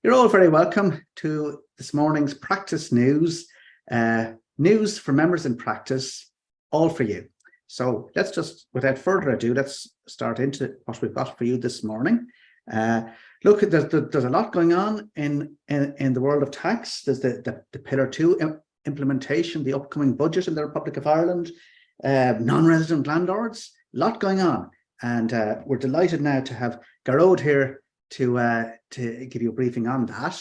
You're all very welcome to this morning's practice news. News for members in practice, all for you. So let's just, without further ado, let's start into what we've got for you this morning. Look, there's a lot going on in the world of tax. There's the Pillar 2 implementation, the upcoming budget in the Republic of Ireland, non-resident landlords, a lot going on. And we're delighted now to have Garrod here to give you a briefing on that.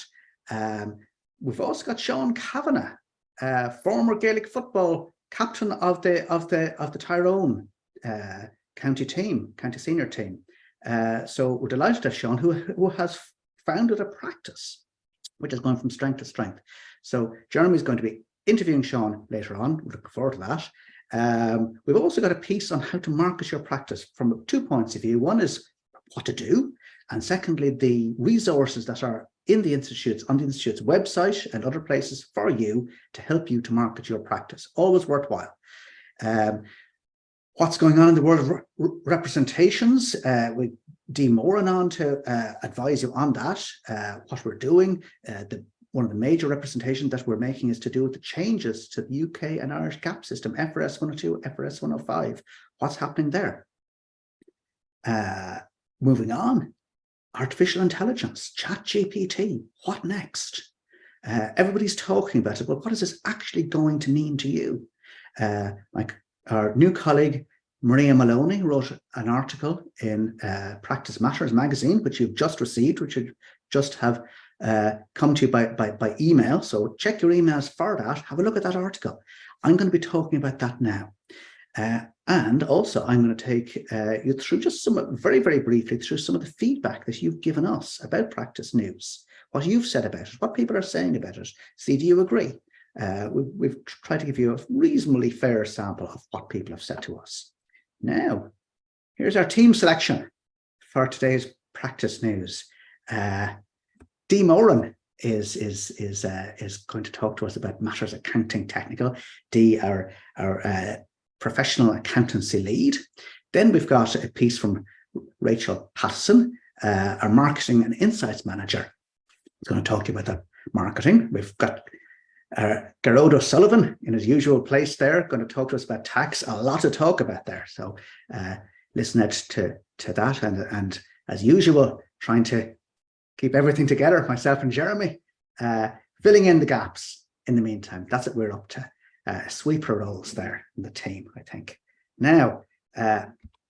We've also got Seán Cavanagh, former Gaelic football captain of the Tyrone county senior team. So we're delighted to have Seán, who has founded a practice which is going from strength to strength. So Jeremy's going to be interviewing Seán later on. We're looking forward to that. We've also got a piece on how to market your practice from 2 points of view. One is what to do, and secondly, the resources that are in the institutes, on the institute's website and other places for you to help you to market your practice. Always worthwhile. What's going on in the world of representations? We Dee Moran on to advise you on that, what we're doing. One of the major representations that we're making is to do with the changes to the UK and Irish gap system, FRS 102, FRS 105. What's happening there? Moving on, artificial intelligence, ChatGPT, what next? Everybody's talking about it, but what is this actually going to mean to you? Like our new colleague, Maria Maloney, wrote an article in Practice Matters magazine, which you've just received, which you just have come to you by email. So check your emails for that. Have a look at that article. I'm going to be talking about that now. And also, I'm going to take you through just very, very briefly through some of the feedback that you've given us about practice news, what you've said about it, what people are saying about it. See, do you agree? We've tried to give you a reasonably fair sample of what people have said to us. Now, here's our team selection for today's practice news. Dee Moran is going to talk to us about matters accounting technical. Dee, our professional accountancy lead. Then we've got a piece from Rachel Patterson, our marketing and insights manager. He's going to talk to you about that marketing. We've got Garrod O'Sullivan in his usual place there, going to talk to us about tax. A lot to talk about there. So listen out to that. And as usual, trying to keep everything together, myself and Jeremy, filling in the gaps in the meantime. That's what we're up to. Sweeper roles there in the team, I think. Now, of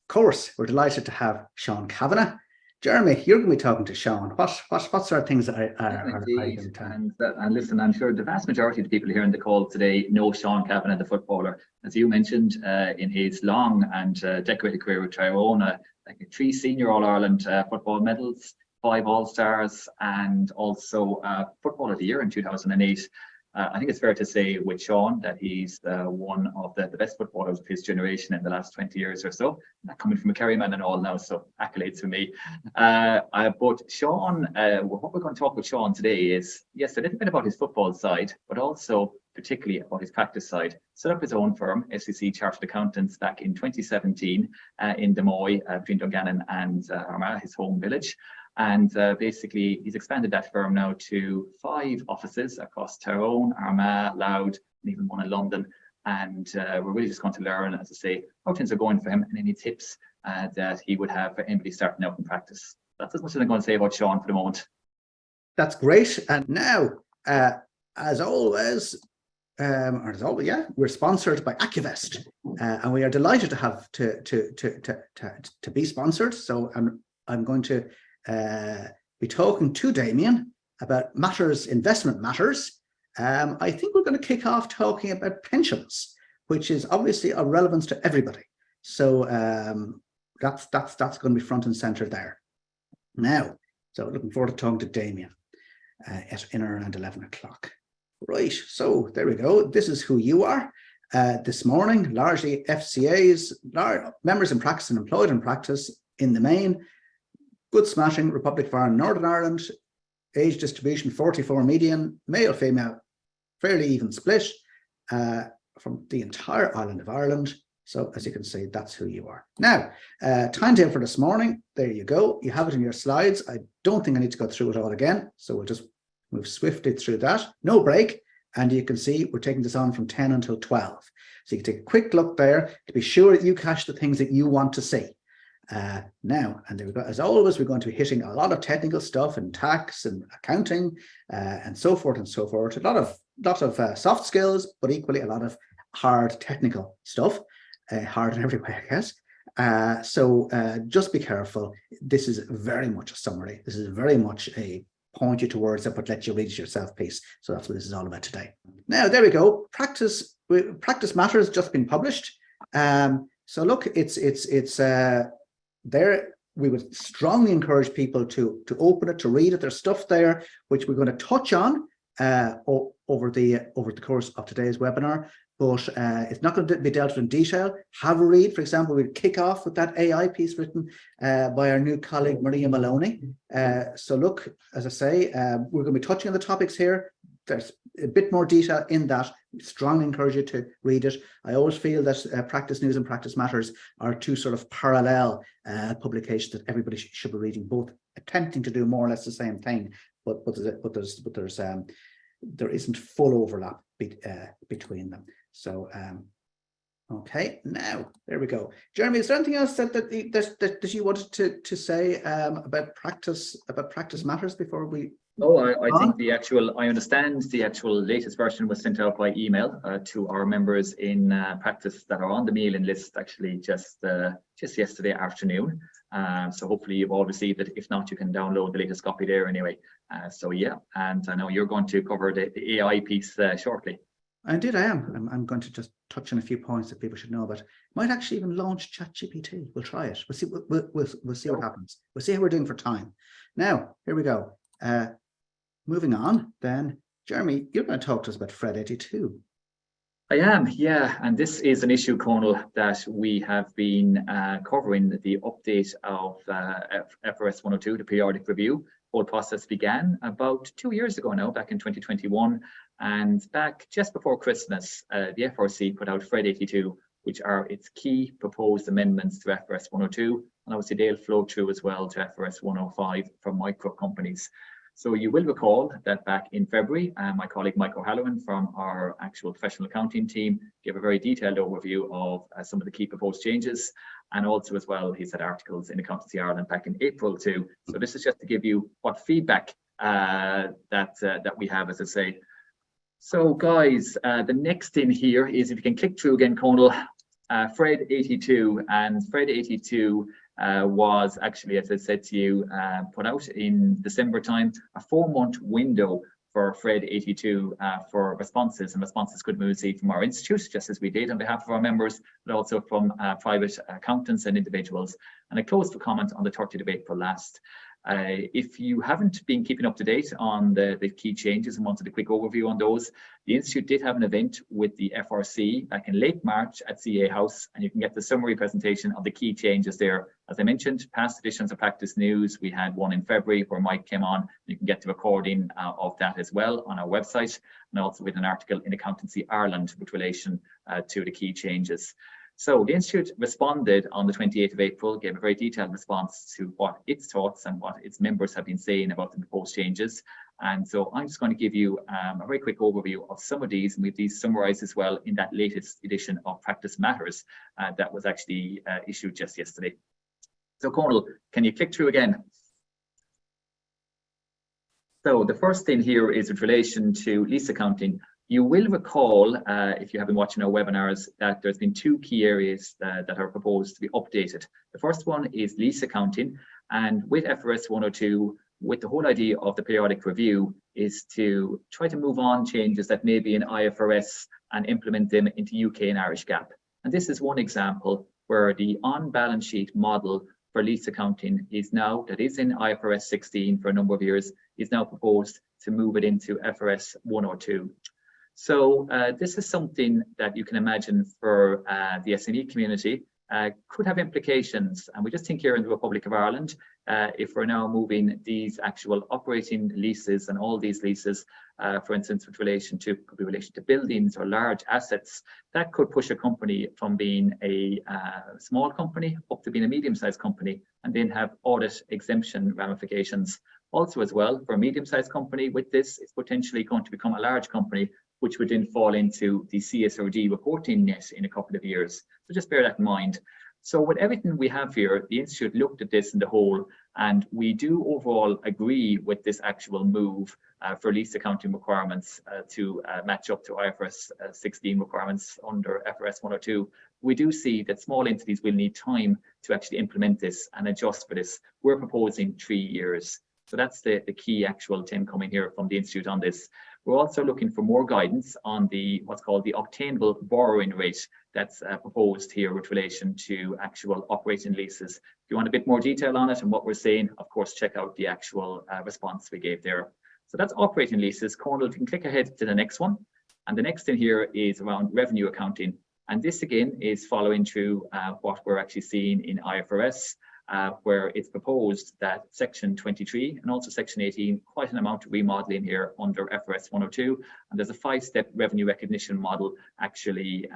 course, we're delighted to have Seán Cavanagh. Jeremy, you're going to be talking to Seán. What sort of things are and listen, I'm sure the vast majority of the people here on the call today know Seán Cavanagh, the footballer. As you mentioned, in his long and decorated career with Tyrone, like 3 senior All-Ireland football medals, 5 All-Stars, and also Footballer of the Year in 2008. I think it's fair to say with Seán that he's one of the best footballers of his generation in the last 20 years or so. Not coming from a Kerry man and all now, so accolades for me. But Seán, what we're going to talk with Seán today is, yes, a little bit about his football side, but also particularly about his practice side. Set up his own firm, SCC Chartered Accountants, back in 2017 in Des Moines, between Dungannon and Armagh, his home village. And basically, he's expanded that firm now to 5 offices across Tyrone, Armagh, Louth, and even one in London. And we're really just going to learn, as I say, how things are going for him and any tips that he would have for anybody starting out in practice. That's as much as I'm going to say about Seán for the moment. That's great. And now, as always, we're sponsored by AccuVest, and we are delighted to have to be sponsored. So I'm going to be talking to Damien about investment matters. I think we're going to kick off talking about pensions, which is obviously of relevance to everybody. So that's going to be front and center there. Now, so looking forward to talking to Damien in around 11 o'clock. Right, so there we go. This is who you are. This morning, largely FCAs, members in practice and employed in practice in the main. Good smashing, Republic of Ireland, Northern Ireland, age distribution 44 median, male, female, fairly even split from the entire island of Ireland. So as you can see, that's who you are. Now, timetable for this morning. There you go. You have it in your slides. I don't think I need to go through it all again. So we'll just move swiftly through that. No break. And you can see we're taking this on from 10 until 12. So you can take a quick look there to be sure that you catch the things that you want to see. Now, and there we go. As always, we're going to be hitting a lot of technical stuff and tax and accounting and so forth and so forth. A lot of soft skills, but equally a lot of hard technical stuff. Hard in every way, I guess. So just be careful. This is very much a summary. This is very much a point you towards it, but let you read it yourself piece. So that's what this is all about today. Now, there we go. Practice Matters just been published. So look, it's there. We would strongly encourage people to open it, to read it. There's stuff there which we're going to touch on over the course of today's webinar. But it's not going to be dealt with in detail. Have a read. For example, we'll kick off with that AI piece written by our new colleague, Maria Maloney. So look, as I say, we're going to be touching on the topics here. There's a bit more detail in that. We strongly encourage you to read it. I always feel that Practice News and Practice Matters are two sort of parallel publications that everybody should be reading, both attempting to do more or less the same thing, but there isn't full overlap between them. So, okay, now there we go. Jeremy, is there anything else that you wanted to say about practice matters before we? No, I think I understand the actual latest version was sent out by email to our members in practice that are on the mailing list actually just yesterday afternoon. So hopefully you've all received it. If not, you can download the latest copy there anyway. So yeah, and I know you're going to cover the AI piece shortly. Indeed, I am. I'm going to just touch on a few points that people should know about. Might actually even launch ChatGPT. We'll try it. We'll see. We'll see what happens. We'll see how we're doing for time. Now, here we go. Moving on, then, Jeremy, you're going to talk to us about FRED 82. I am, yeah, and this is an issue, Conal, that we have been covering the update of FRS 102, the periodic review. The whole process began about 2 years ago now, back in 2021, and back just before Christmas, the FRC put out FRED 82, which are its key proposed amendments to FRS 102, and obviously they'll flow through as well to FRS 105 for micro companies. So you will recall that back in February, my colleague Mike O'Halloran from our actual professional accounting team gave a very detailed overview of some of the key proposed changes. And also as well, he's had articles in Accountancy Ireland back in April too. So this is just to give you what feedback that we have, as I say. So guys, the next thing here is if you can click through again, Conal, FRED 82, and FRED 82 was actually, as I said to you, put out in December time, a 4-month window for FRED 82 for responses, and responses could be received from our institute, just as we did on behalf of our members, but also from private accountants and individuals. And it closed for comment on the 30th of April last. If you haven't been keeping up to date on the key changes and wanted a quick overview on those, the Institute did have an event with the FRC back in late March at CA House, and you can get the summary presentation of the key changes there. As I mentioned, past editions of Practice News, we had one in February where Mike came on. You can get the recording of that as well on our website, and also with an article in Accountancy Ireland with relation to the key changes. So the Institute responded on the 28th of April, gave a very detailed response to what its thoughts and what its members have been saying about the proposed changes. And so I'm just going to give you a very quick overview of some of these, and we have these summarized as well in that latest edition of Practice Matters that was actually issued just yesterday. So Conal, can you click through again? So the first thing here is in relation to lease accounting. You will recall, if you have been watching our webinars, that there's been 2 key areas that are proposed to be updated. The first one is lease accounting, and with FRS 102, with the whole idea of the periodic review is to try to move on changes that may be in IFRS and implement them into UK and Irish GAAP. And this is one example where the on-balance sheet model for lease accounting is now, that is in IFRS 16 for a number of years, is now proposed to move it into FRS 102. So this is something that you can imagine for the SME community could have implications. And we just think here in the Republic of Ireland, if we're now moving these actual operating leases and all these leases, for instance, could be relation to buildings or large assets, that could push a company from being a small company up to being a medium-sized company, and then have audit exemption ramifications. Also as well, for a medium-sized company with this, it's potentially going to become a large company, which would then fall into the CSRD reporting net in a couple of years. So just bear that in mind. So with everything we have here, the Institute looked at this in the whole, and we do overall agree with this actual move for lease accounting requirements to match up to IFRS 16 requirements under FRS 102. We do see that small entities will need time to actually implement this and adjust for this. We're proposing 3 years. So that's the key actual thing coming here from the Institute on this. We're also looking for more guidance on the what's called the obtainable borrowing rate that's proposed here with relation to actual operating leases. If you want a bit more detail on it and what we're saying, of course, check out the actual response we gave there. So that's operating leases. Cornel, you can click ahead to the next one. And the next thing here is around revenue accounting. And this again is following through what we're actually seeing in IFRS. Where it's proposed that section 23 and also section 18, quite an amount of remodeling here under FRS 102, and there's a 5-step revenue recognition model actually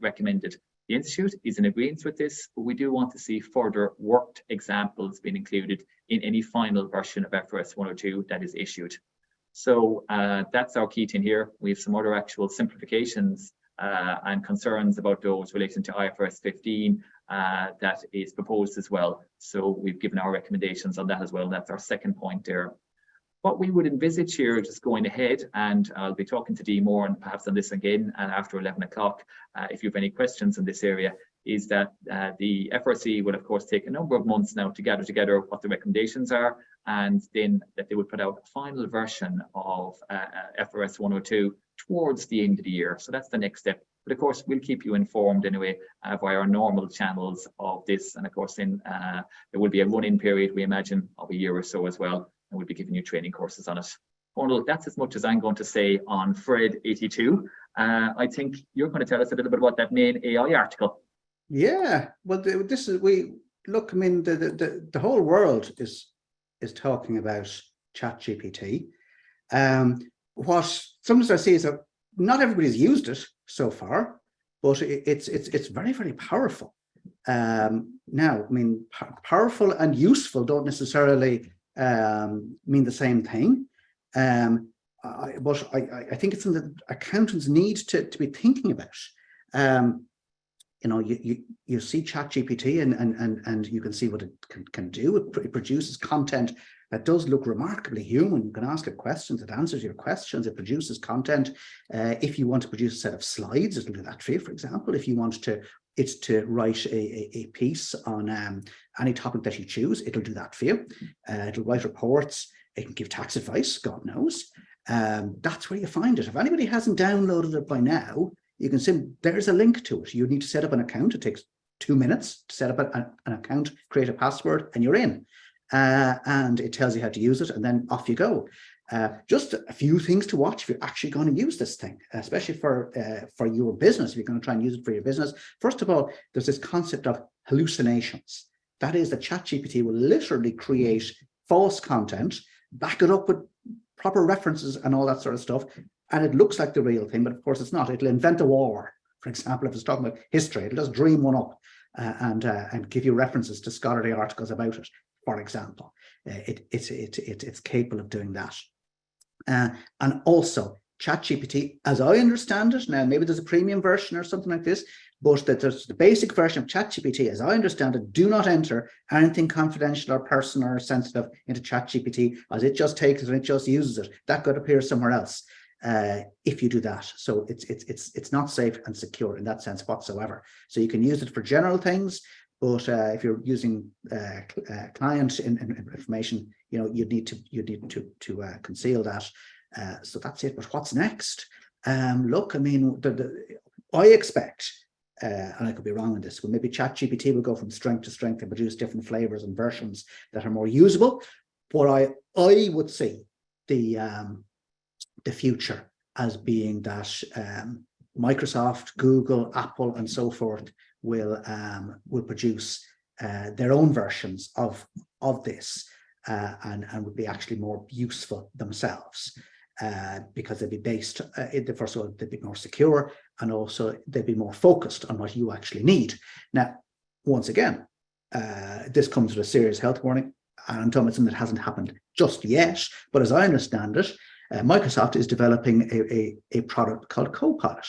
recommended. The Institute is in agreement with this, but we do want to see further worked examples being included in any final version of FRS 102 that is issued. So that's our key thing here. We have some other actual simplifications and concerns about those relating to IFRS 15 that is proposed as well. So we've given our recommendations on that as well. That's our second point there. What we would envisage here, just going ahead, and I'll be talking to Dee more and perhaps on this again after 11 o'clock, if you have any questions in this area, is that the FRC will of course take a number of months now to gather together what the recommendations are, and then that they would put out a final version of FRS 102 towards the end of the year. So that's the next step. But of course, we'll keep you informed anyway via our normal channels of this. And of course, then there will be a run-in period, we imagine, of a year or so as well. And we'll be giving you training courses on it. Cornel, that's as much as I'm going to say on FRED 82. I think you're going to tell us a little bit about that main AI article. Yeah, well, this is, look, I mean, the whole world is talking about ChatGPT. What sometimes I see is that not everybody's used it so far, but it's very, very powerful. Now, I mean, powerful and useful don't necessarily mean the same thing. But I think it's something that accountants need to be thinking about. You know, you see ChatGPT and you can see what it can do. It produces content that does look remarkably human. You can ask it questions, it answers your questions, it produces content. If you want to produce a set of slides, it'll do that for you, for example. If you want it's to write a piece on any topic that you choose, it'll do that for you. It'll write reports, it can give tax advice, God knows. That's where you find it. If anybody hasn't downloaded it by now, you can see there's a link to it. You need to set up an account. It takes 2 minutes to set up an account, create a password, and you're in. And it tells you how to use it, and then off you go. Just a few things to watch if you're actually going to use this thing, especially for your business. If you're going to try and use it for your business, first of all, there's this concept of hallucinations. That is, that ChatGPT will literally create false content, back it up with proper references and all that sort of stuff, and it looks like the real thing, but of course it's not. It'll invent a war, for example, if it's talking about history. It'll just dream one up and give you references to scholarly articles about it, for example. It's capable of doing that. And also, ChatGPT, as I understand it, now maybe there's a premium version or something like this, but that there's the basic version of ChatGPT, as I understand it, do not enter anything confidential or personal or sensitive into ChatGPT, as it just takes it and it just uses it. That could appear somewhere else if you do that. So it's not safe and secure in that sense whatsoever. So you can use it for general things, but if you're using client information, you know, you need to conceal that. So that's it. But what's next? Look, I mean, I expect, and I could be wrong on this, well, maybe ChatGPT will go from strength to strength and produce different flavors and versions that are more usable. But I would see the future as being that Microsoft, Google, Apple, and so forth will produce their own versions of this and would be actually more useful themselves because they'd be based, first of all, they'd be more secure, and also they'd be more focused on what you actually need. Now, once again, this comes with a serious health warning, and I'm talking about something that hasn't happened just yet, but as I understand it, Microsoft is developing a product called Copilot,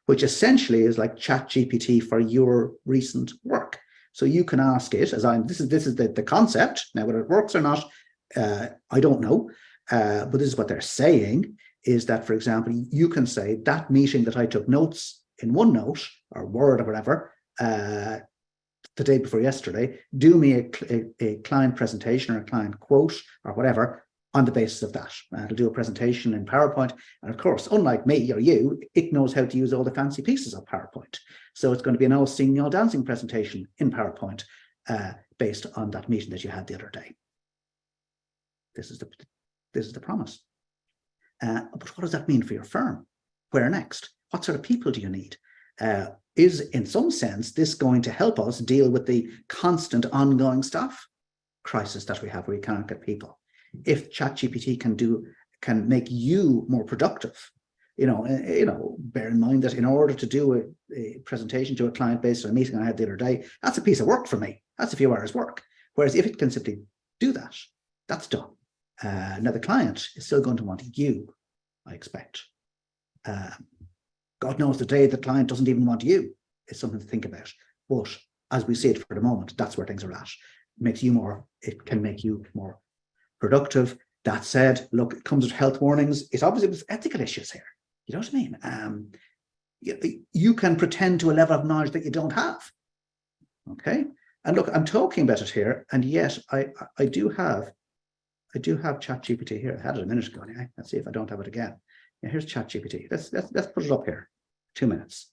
which essentially is like ChatGPT for your recent work. So you can ask it, this is the concept. Now, whether it works or not, I don't know. But this is what they're saying, is that, for example, you can say that meeting that I took notes in OneNote or Word or whatever the day before yesterday, do me a client presentation or a client quote or whatever on the basis of that. It'll do a presentation in PowerPoint. And of course, unlike me or you, it knows how to use all the fancy pieces of PowerPoint. So it's going to be an all singing, all dancing presentation in PowerPoint based on that meeting that you had the other day. This is the promise. But what does that mean for your firm? Where next? What sort of people do you need? Is, in some sense, this going to help us deal with the constant ongoing staff crisis that we have, where we can't get people? If ChatGPT can make you more productive, bear in mind that in order to do a presentation to a client based on a meeting I had the other day, that's a piece of work for me. That's a few hours work. Whereas if it can simply do that, that's done. Now the client is still going to want you, I expect. God knows the day the client doesn't even want you is something to think about. But as we see it for the moment, that's where things are at. It can make you more productive. That said, look, it comes with health warnings. It's obviously with ethical issues here. You know what I mean? You can pretend to a level of knowledge that you don't have. Okay. And look, I'm talking about it here, and yet I do have ChatGPT here. I had it a minute ago. Anyway. Let's see if I don't have it again. Yeah, here's ChatGPT. Let's put it up here. 2 minutes.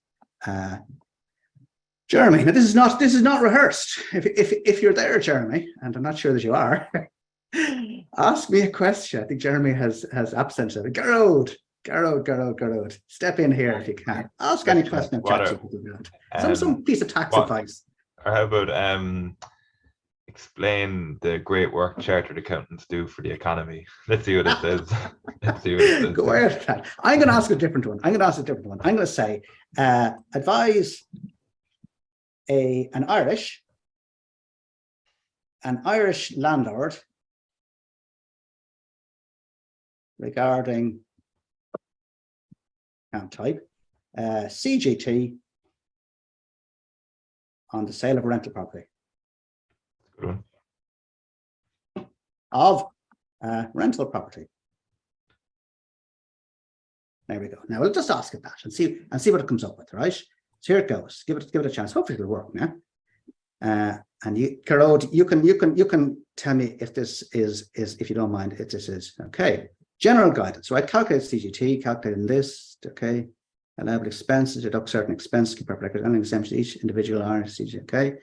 Jeremy, now this is not rehearsed. If you're there, Jeremy, and I'm not sure that you are, ask me a question. I think Jeremy has absented. Gerard, step in here if you can. Ask any question of ChatGPT. Some piece of tax advice. Or how about explain the great work chartered accountants do for the economy? Let's see what it says. Go ahead. I'm going to ask a different one. I'm going to say, advise an Irish landlord regarding, can't type, CGT on the sale of a rental property. Good one. Of rental property. There we go. Now we'll just ask it that and see what it comes up with, right? So here it goes. Give it a chance. Hopefully it'll work now. And you, Gerard, you can tell me if this is if you don't mind, if this is okay. General guidance, right? Calculate CGT, calculating this, okay. Allowable expenses, deduct certain expenses, keep up records, and exemption each individual CGT, okay.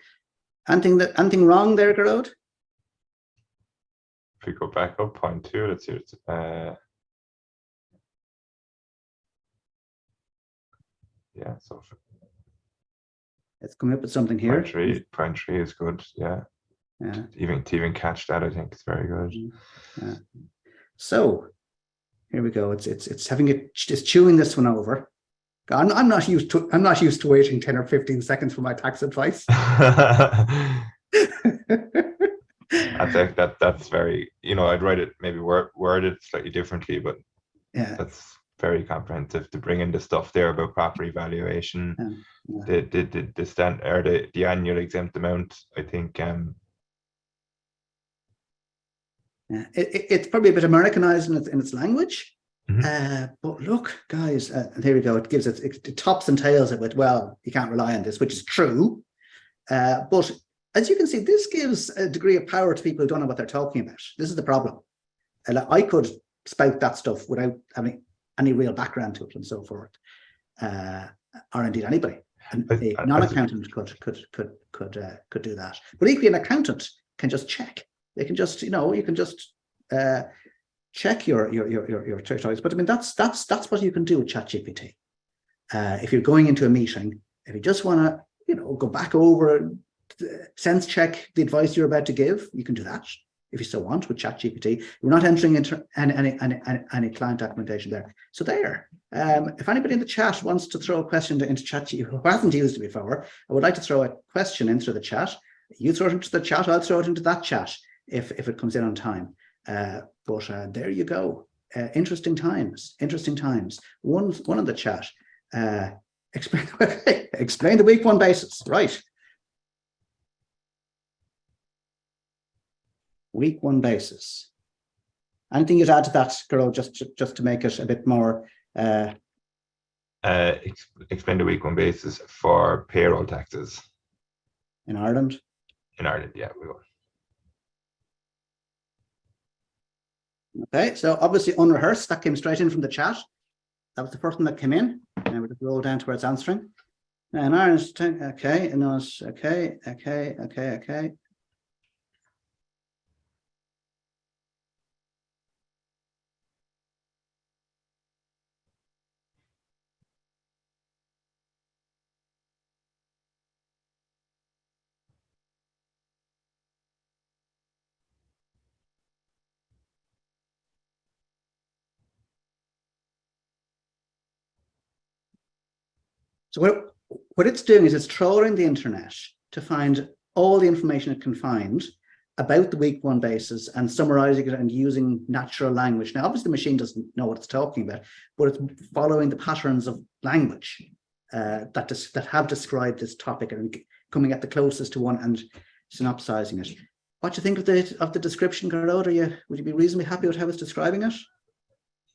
Anything wrong there, Gerard? If we go back up, point 2, let's see what's yeah, so it's coming up with something here. Point three is good, yeah. To even catch that, I think it's very good. Yeah. So here we go. It's having it's chewing this one over. I'm not used to waiting 10 or 15 seconds for my tax advice. I think that's very, I'd write it, maybe word it slightly differently, but yeah, that's very comprehensive to bring in the stuff there about property valuation, the stand or the annual exempt amount. I think it's probably a bit Americanized in its language. Mm-hmm. But look, guys, here we go. It gives it tops and tails it with, well, you can't rely on this, which is true. But as you can see, this gives a degree of power to people who don't know what they're talking about. This is the problem. I could spout that stuff without having any real background to it and so forth, or indeed anybody. And a non-accountant could do that. But equally, an accountant can just check. They can just, you can just check your territories. But I mean, that's what you can do with ChatGPT. If you're going into a meeting, if you just want to go back over, sense check the advice you're about to give. You can do that if you still want with ChatGPT. We're not entering into any client documentation there. So there. If anybody in the chat wants to throw a question into ChatGPT who hasn't used it before, I would like to throw a question into the chat. You throw it into the chat, I'll throw it into that chat if it comes in on time. But there you go. Interesting times. One in the chat. Explain the week one basis. Right. Week one basis. Anything you'd add to that, Garo, just to make it a bit more? Explain the week one basis for payroll taxes. In Ireland? In Ireland, yeah, we will. Okay, so obviously unrehearsed, that came straight in from the chat. That was the first one that came in. And we'll just roll down to where it's answering. And Ireland's okay, and it's okay. So what it's doing is it's trawling the internet to find all the information it can find about the week one basis and summarizing it and using natural language. Now, obviously, the machine doesn't know what it's talking about, but it's following the patterns of language that have described this topic and coming at the closest to one and synopsizing it. What do you think of the description, Gerard? Would you be reasonably happy with how it's describing it?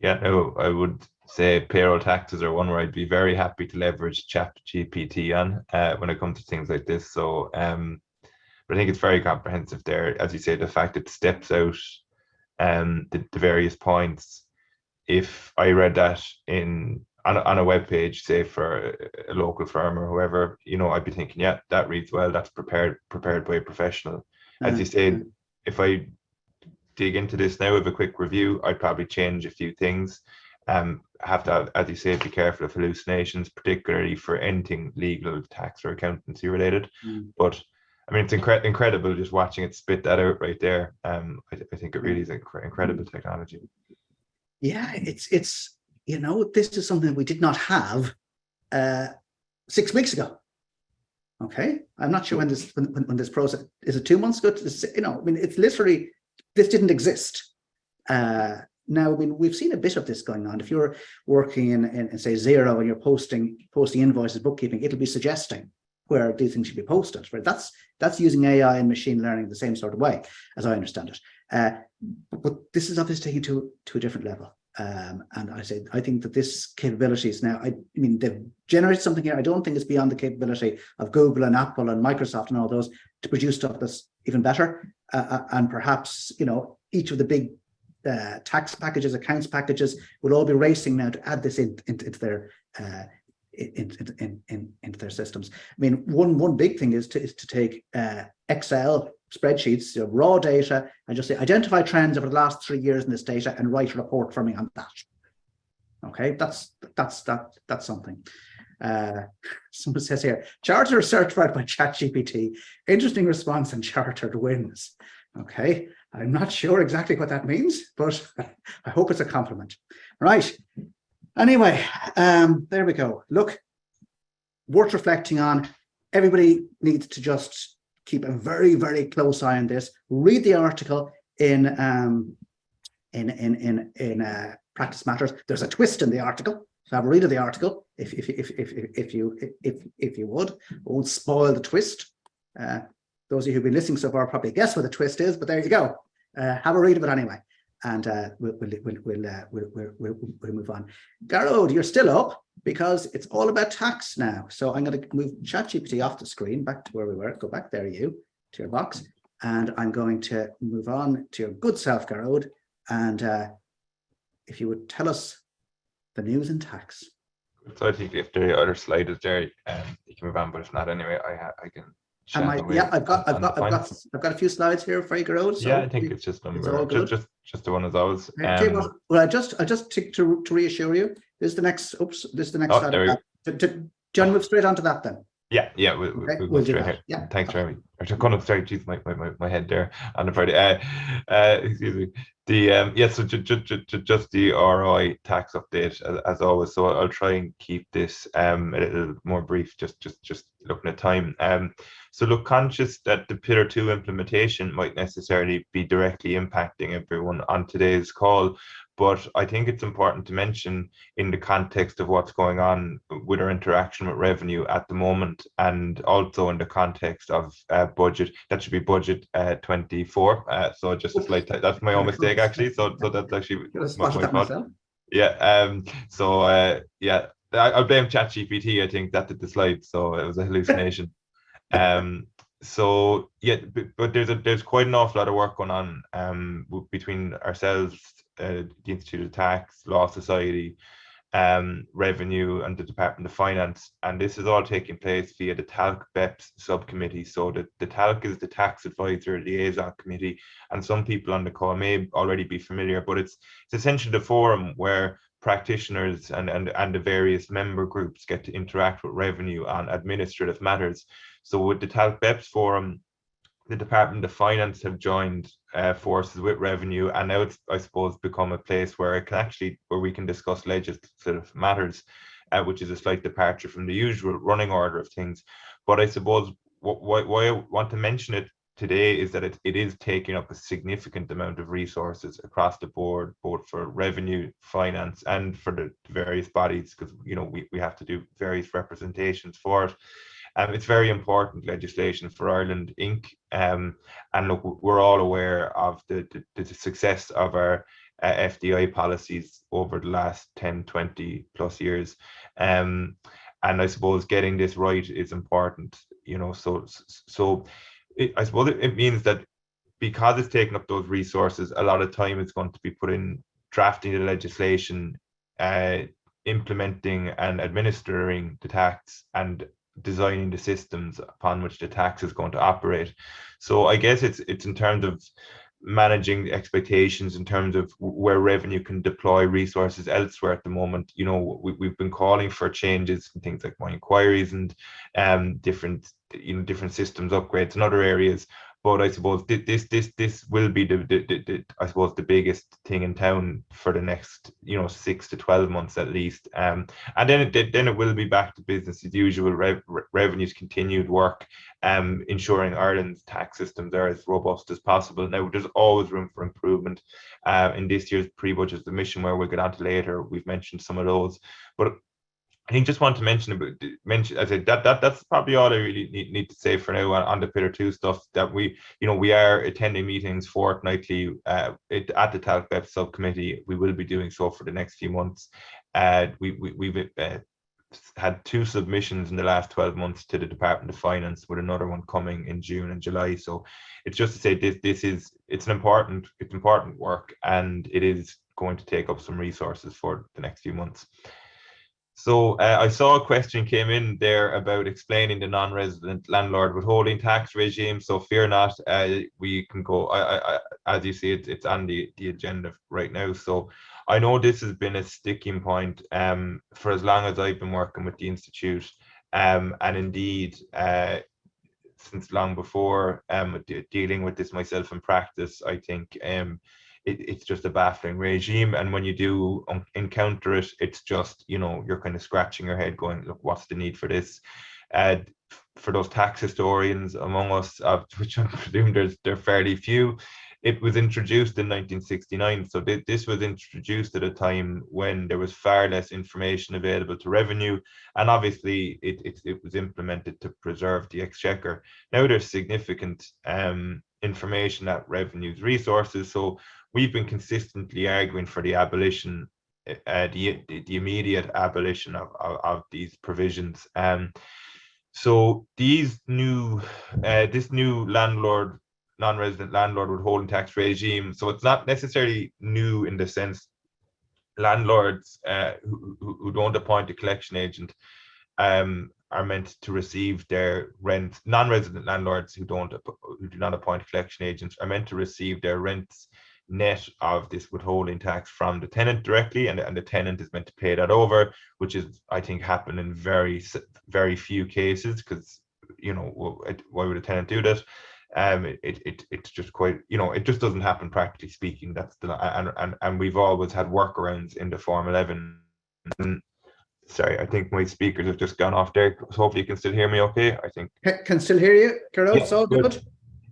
Yeah, no, I would say payroll taxes are one where I'd be very happy to leverage ChatGPT on when it comes to things like this. So, but I think it's very comprehensive there. As you say, the fact it steps out the various points. If I read that on a web page, say for a local firm or whoever, I'd be thinking, yeah, that reads well. That's prepared by a professional. As you say, if I dig into this now with a quick review, I'd probably change a few things. Have to, as you say, be careful of hallucinations, particularly for anything legal, tax, or accountancy related. But I mean, it's incredible just watching it spit that out right there. I think it really is incredible technology. Yeah, it's this is something we did not have 6 weeks ago. Okay, I'm not sure when this process is it 2 months ago. I mean, it's literally this didn't exist. Now, I mean, we've seen a bit of this going on. If you're working in say Xero and you're posting invoices, bookkeeping, it'll be suggesting where these things should be posted. Right? That's using AI and machine learning the same sort of way, as I understand it. But this is obviously taken to a different level. And I think that this capability is now, I mean, they've generated something here. I don't think it's beyond the capability of Google and Apple and Microsoft and all those to produce stuff that's even better. And perhaps, each of the big tax packages, accounts packages will all be racing now to add this into their into their systems. I mean, one big thing is to take Excel spreadsheets, raw data, and just say identify trends over the last 3 years in this data and write a report for me on that. Okay, that's something. Someone says here, chartered certified by ChatGPT. Interesting response and chartered wins. Okay, I'm not sure exactly what that means, but I hope it's a compliment. Right. Anyway, there we go. Look, worth reflecting on. Everybody needs to just keep a very, very close eye on this. Read the article in Practice Matters. There's a twist in the article, so have a read of the article if you would. I won't spoil the twist. Those of you who've been listening so far probably guess what the twist is, but there you go. Have a read of it anyway, and we'll move on. Garrod, you're still up because it's all about tax now. So I'm going to move ChatGPT off the screen back to where we were. Go back there, to your box, and I'm going to move on to your good self, Garrod, and if you would tell us the news in tax. So I think if the other slide is there, you can move on. But if not, anyway, I can. I've got a few slides here for you, Garrod. So yeah, I think it's just number just the one as always. Well, I just to reassure you, this is the next. Oops, this is the next slide. There we go. John, move straight onto that then. Yeah, Okay, we'll we'll go do straight that. here. Yeah. Thanks, Okay. Jeremy. Sorry, geez, my head there on the Friday. Excuse me. The yeah, so just the ROI tax update as always. So I'll try and keep this a little more brief, just looking at time. So look, conscious that the Pillar 2 implementation might necessarily be directly impacting everyone on today's call, but I think it's important to mention in the context of what's going on with our interaction with revenue at the moment, and also in the context of budget. That should be budget 24. So just a slight, that's my own mistake actually. So that's actually Could have spotted my that fault. myself. Yeah. Yeah. I'll blame ChatGPT. I think that did the slide, so it was a hallucination. So yeah, but there's quite an awful lot of work going on between ourselves, the Institute of Tax, Law Society, revenue, and the Department of Finance, and this is all taking place via the TALC BEPS subcommittee. So the TALC is the Tax Advisor Liaison Committee, and some people on the call may already be familiar, but it's essentially the forum where practitioners and the various member groups get to interact with revenue on administrative matters. So with the TALC BEPS forum, the Department of Finance have joined forces with revenue, and now it's, I suppose, become a place where we can discuss legislative matters, which is a slight departure from the usual running order of things. But I suppose why I want to mention it today is that it is taking up a significant amount of resources across the board, both for revenue, finance, and for the various bodies, because we have to do various representations for it. It's very important legislation for Ireland Inc. And look, we're all aware of the success of our FDI policies over the last 10, 20 plus years. And I suppose getting this right is important, so I suppose it means that because it's taking up those resources, a lot of time is going to be put in drafting the legislation, implementing and administering the tax, and designing the systems upon which the tax is going to operate. So I guess it's in terms of managing the expectations, in terms of where revenue can deploy resources elsewhere at the moment. We've been calling for changes in things like my inquiries and different systems upgrades in other areas. But I suppose this will be the biggest thing in town for the next 6 to 12 months at least. And then it will be back to business as usual. Revenues continued work, ensuring Ireland's tax systems are as robust as possible. Now there's always room for improvement. In this year's pre-budget submission, where we'll get on to later, we've mentioned some of those, but I think just want to mention I said that's probably all I really need to say for now on the Pillar 2 stuff. That we are attending meetings fortnightly at the TALC BEPS subcommittee. We will be doing so for the next few months. We've had 2 submissions in the last 12 months to the Department of Finance, with another one coming in June and July. So it's just to say it's important work, and it is going to take up some resources for the next few months. So I saw a question came in there about explaining the non-resident landlord withholding tax regime. So fear not, we can go. As you see, it's on the agenda right now. So I know this has been a sticking point for as long as I've been working with the institute, and indeed since long before, dealing with this myself in practice. I think it's just a baffling regime, and when you do encounter it, it's just you're kind of scratching your head going, look, what's the need for this? For those tax historians among us, of which I presume they're fairly few, it was introduced in 1969. So this was introduced at a time when there was far less information available to revenue, and obviously it was implemented to preserve the exchequer. Now there's significant information at revenue's resources, so we've been consistently arguing for the abolition, the immediate abolition of these provisions. So this new non-resident landlord withholding tax regime. So it's not necessarily new in the sense landlords who don't appoint a collection agent are meant to receive their rent. Non-resident landlords who do not appoint collection agents are meant to receive their rents net of this withholding tax from the tenant directly, and the tenant is meant to pay that over, which is, I think, happen in very, very few cases, because, you know, why would a tenant do that? It's just quite, you know, it just doesn't happen practically speaking. That's and we've always had workarounds in the Form 11. Sorry, I think my speakers have just gone off there. So hopefully you can still hear me okay. I think. Can still hear you, Carol. Yeah, So good.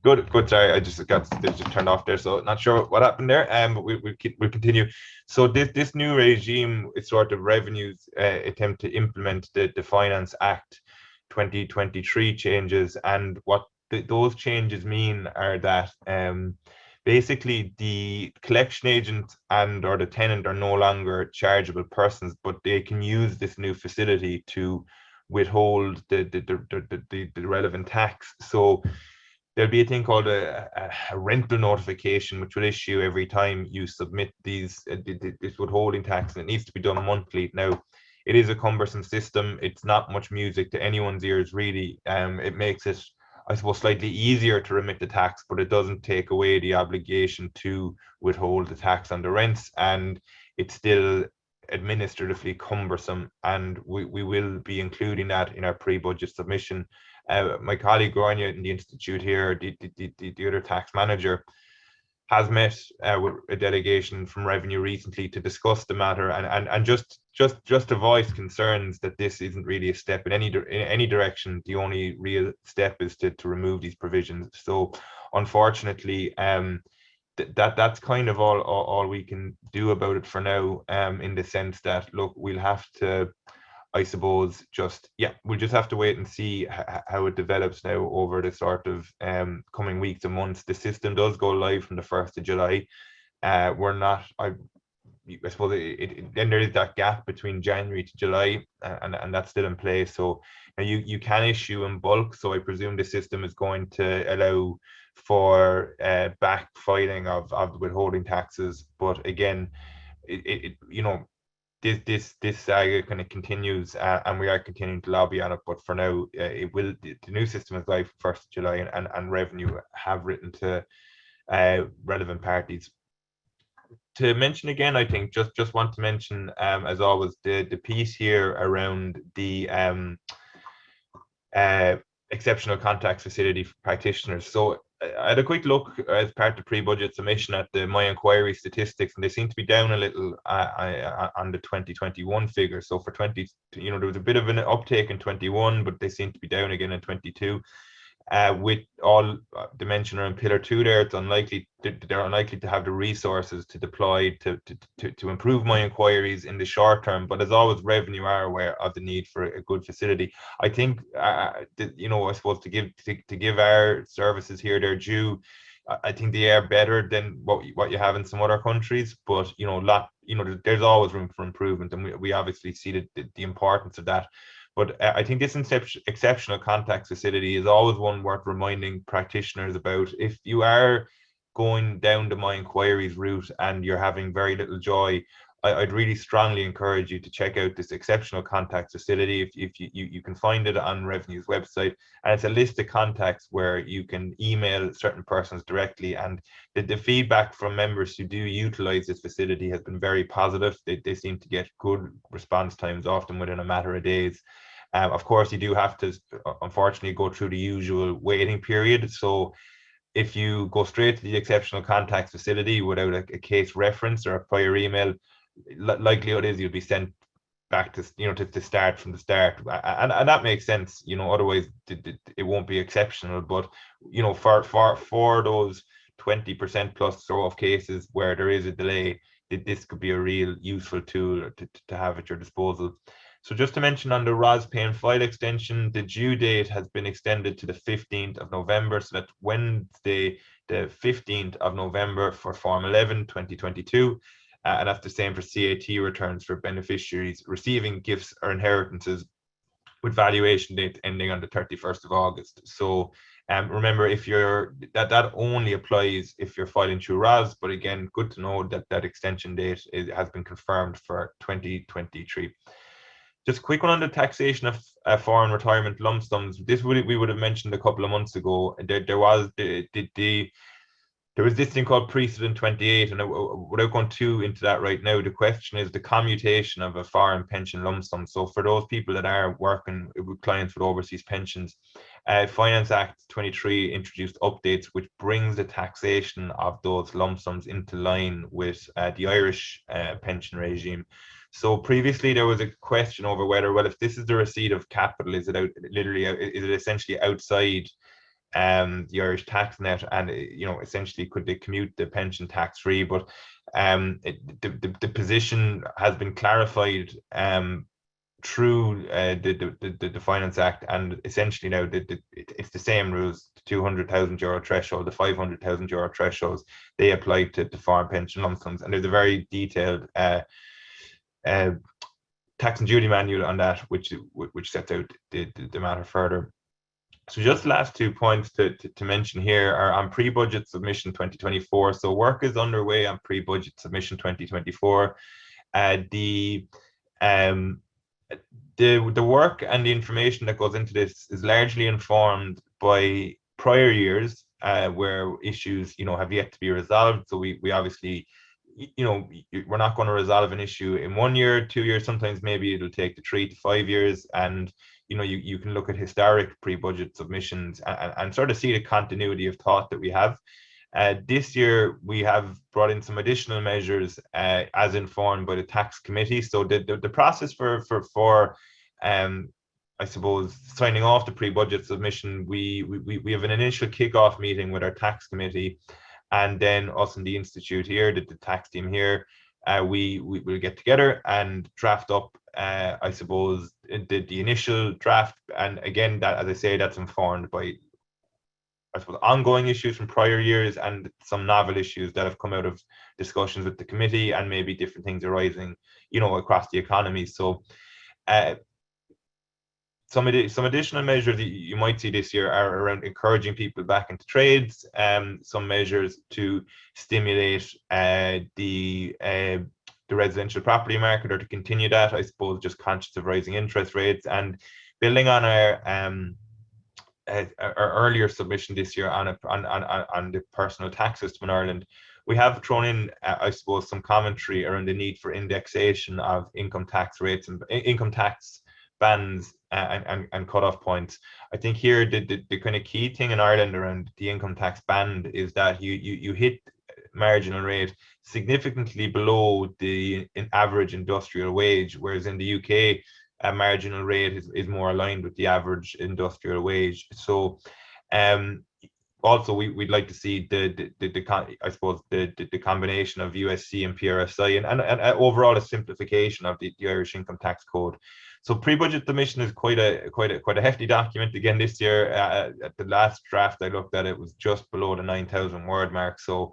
Good. Sorry, I just got turned off there, so not sure what happened there. But we'll continue. So this new regime is sort of revenues attempt to implement the Finance Act 2023 changes, and what those changes mean are that basically the collection agent or the tenant are no longer chargeable persons, but they can use this new facility to withhold the relevant tax. So there'll be a thing called a rental notification, which will issue every time you submit this withholding tax, and it needs to be done monthly. Now, it is a cumbersome system. It's not much music to anyone's ears, really. It makes it, I suppose, slightly easier to remit the tax, but it doesn't take away the obligation to withhold the tax on the rents, and it's still administratively cumbersome, and we will be including that in our pre-budget submission. My colleague Grania in the institute here, the other tax manager, has met with a delegation from Revenue recently to discuss the matter, and just to voice concerns that this isn't really a step in any direction. The only real step is to remove these provisions. So unfortunately, that's kind of all we can do about it for now, in the sense that, look, we'll have to, I suppose, we'll just have to wait and see how it develops now over the sort of coming weeks and months. The system does go live from the 1st of July. We're not, I suppose, then there is that gap between January to July, and that's still in place. So you can issue in bulk. So I presume the system is going to allow for back filing of the withholding taxes. But again, this saga kind of continues, and we are continuing to lobby on it. But for now, the new system is live 1st of July, and Revenue have written to relevant parties. To mention again, I think just want to mention, as always, the piece here around the exceptional contacts facility for practitioners. So I had a quick look as part of the pre-budget submission at the My Inquiry statistics, and they seem to be down a little on the 2021 figure. So for there was a bit of an uptake in 21, but they seem to be down again in 22. With all Dimension in Pillar 2 there, they're unlikely to have the resources to deploy to improve My Inquiries in the short term. But as always, Revenue are aware of the need for a good facility. I think, I suppose to give our services here their due, I think they are better than what you have in some other countries. But there's always room for improvement, and we obviously see the importance of that. But I think this exceptional contacts facility is always one worth reminding practitioners about. If you are going down the My Inquiries route and you're having very little joy, I'd really strongly encourage you to check out this exceptional contacts facility. If you can find it on Revenue's website, and it's a list of contacts where you can email certain persons directly, and the feedback from members who do utilize this facility has been very positive. They seem to get good response times, often within a matter of days. Of course, you do have to, unfortunately, go through the usual waiting period. So if you go straight to the exceptional contacts facility without a case reference or a prior email, likelihood is you'll be sent back to start from the start, and that makes sense. Otherwise it won't be exceptional. But for those 20% plus so of cases where there is a delay, this could be a real useful tool to have at your disposal. So just to mention, on the ROS Pay and File extension, the due date has been extended to the 15th of November. So that's Wednesday, the 15th of November for Form 11, 2022. And that's the same for CAT returns for beneficiaries receiving gifts or inheritances with valuation date ending on the 31st of August. So remember, if that only applies if you're filing through ROS. But again, good to know that extension date has been confirmed for 2023. Just a quick one on the taxation of foreign retirement lump sums. This we would have mentioned a couple of months ago. There was the There was this thing called Precedent 28, and without going too into that right now, the question is the commutation of a foreign pension lump sum. So for those people that are working with clients with overseas pensions, Finance Act 23 introduced updates which brings the taxation of those lump sums into line with the Irish pension regime. So previously there was a question over whether, well, if this is the receipt of capital, is it essentially outside the Irish tax net, and essentially could they commute the pension tax free? But the position has been clarified through the Finance Act, and essentially now it's the same rules: the €200,000 threshold, the €500,000 thresholds, they apply to foreign pension lump sums, and there's a very detailed tax and duty manual on that, which sets out the matter further. So just the last 2 points to mention here are on pre-budget submission 2024. So work is underway on pre-budget submission 2024. The work and the information that goes into this is largely informed by prior years where issues have yet to be resolved. So we obviously, we're not going to resolve an issue in 1 year, 2 years. Sometimes maybe it'll take 3 to 5 years, and you can look at historic pre-budget submissions and sort of see the continuity of thought that we have. This year, we have brought in some additional measures as informed by the tax committee. So the process for I suppose, signing off the pre-budget submission, we have an initial kick-off meeting with our tax committee, and then us in the institute here, the tax team here, we will get together and draft up, I suppose, the initial draft. And again, that, as I say, that's informed by, I suppose, ongoing issues from prior years and some novel issues that have come out of discussions with the committee, and maybe different things arising, across the economy. So some additional measures that you might see this year are around encouraging people back into trades, some measures to stimulate the residential property market, or to continue that, I suppose, just conscious of rising interest rates, and building on our earlier submission this year on the personal tax system in Ireland. We have thrown in, I suppose, some commentary around the need for indexation of income tax rates and income tax bands and cutoff points. I think here the kind of key thing in Ireland around the income tax band is that you hit marginal rate significantly below the average industrial wage, whereas in the UK, a marginal rate is more aligned with the average industrial wage. So also we'd like to see I suppose the combination of USC and PRSI and overall a simplification of the Irish income tax code. So pre-budget submission is quite a hefty document again this year. At the last draft I looked at, it was just below the 9,000 word mark. So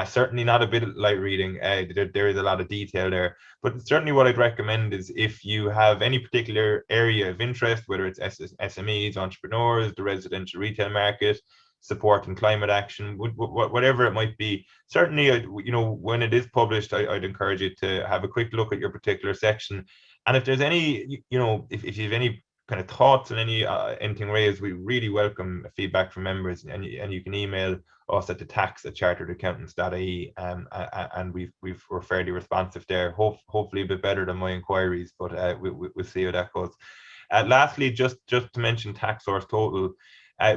certainly not a bit of light reading. There is a lot of detail there. But certainly what I'd recommend is, if you have any particular area of interest, whether it's SMEs, entrepreneurs, the residential retail market, supporting climate action, whatever it might be, certainly, when it is published, I'd encourage you to have a quick look at your particular section. And if there's any, if you have any kind of thoughts and anything raised, we really welcome feedback from members, and you can email us at the tax@charteredaccountants.ie, and we're fairly responsive there. Hopefully a bit better than my inquiries, but we'll see how that goes. Lastly, just to mention tax source total.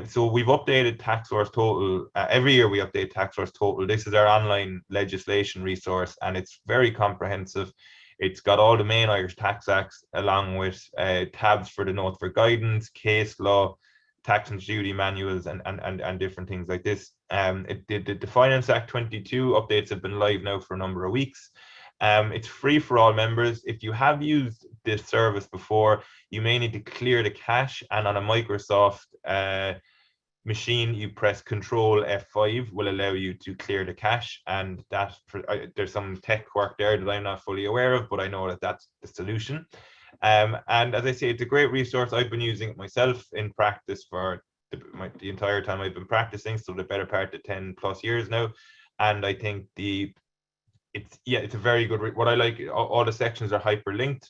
So we've updated tax source total. Every year we update tax source total. This is our online legislation resource, and it's very comprehensive. It's got all the main Irish tax acts, along with tabs for the note for guidance, case law, tax and duty manuals, and different things like this. The Finance Act 22 updates have been live now for a number of weeks. It's free for all members. If you have used this service before, you may need to clear the cache, and on a Microsoft machine, you press Control F5 will allow you to clear the cache, and that there's some tech work there that I'm not fully aware of, but I know that that's the solution. And as I say, it's a great resource. I've been using it myself in practice for the entire time I've been practicing, so the better part of 10 plus years now. And I think it's a very good. What I like, all the sections are hyperlinked.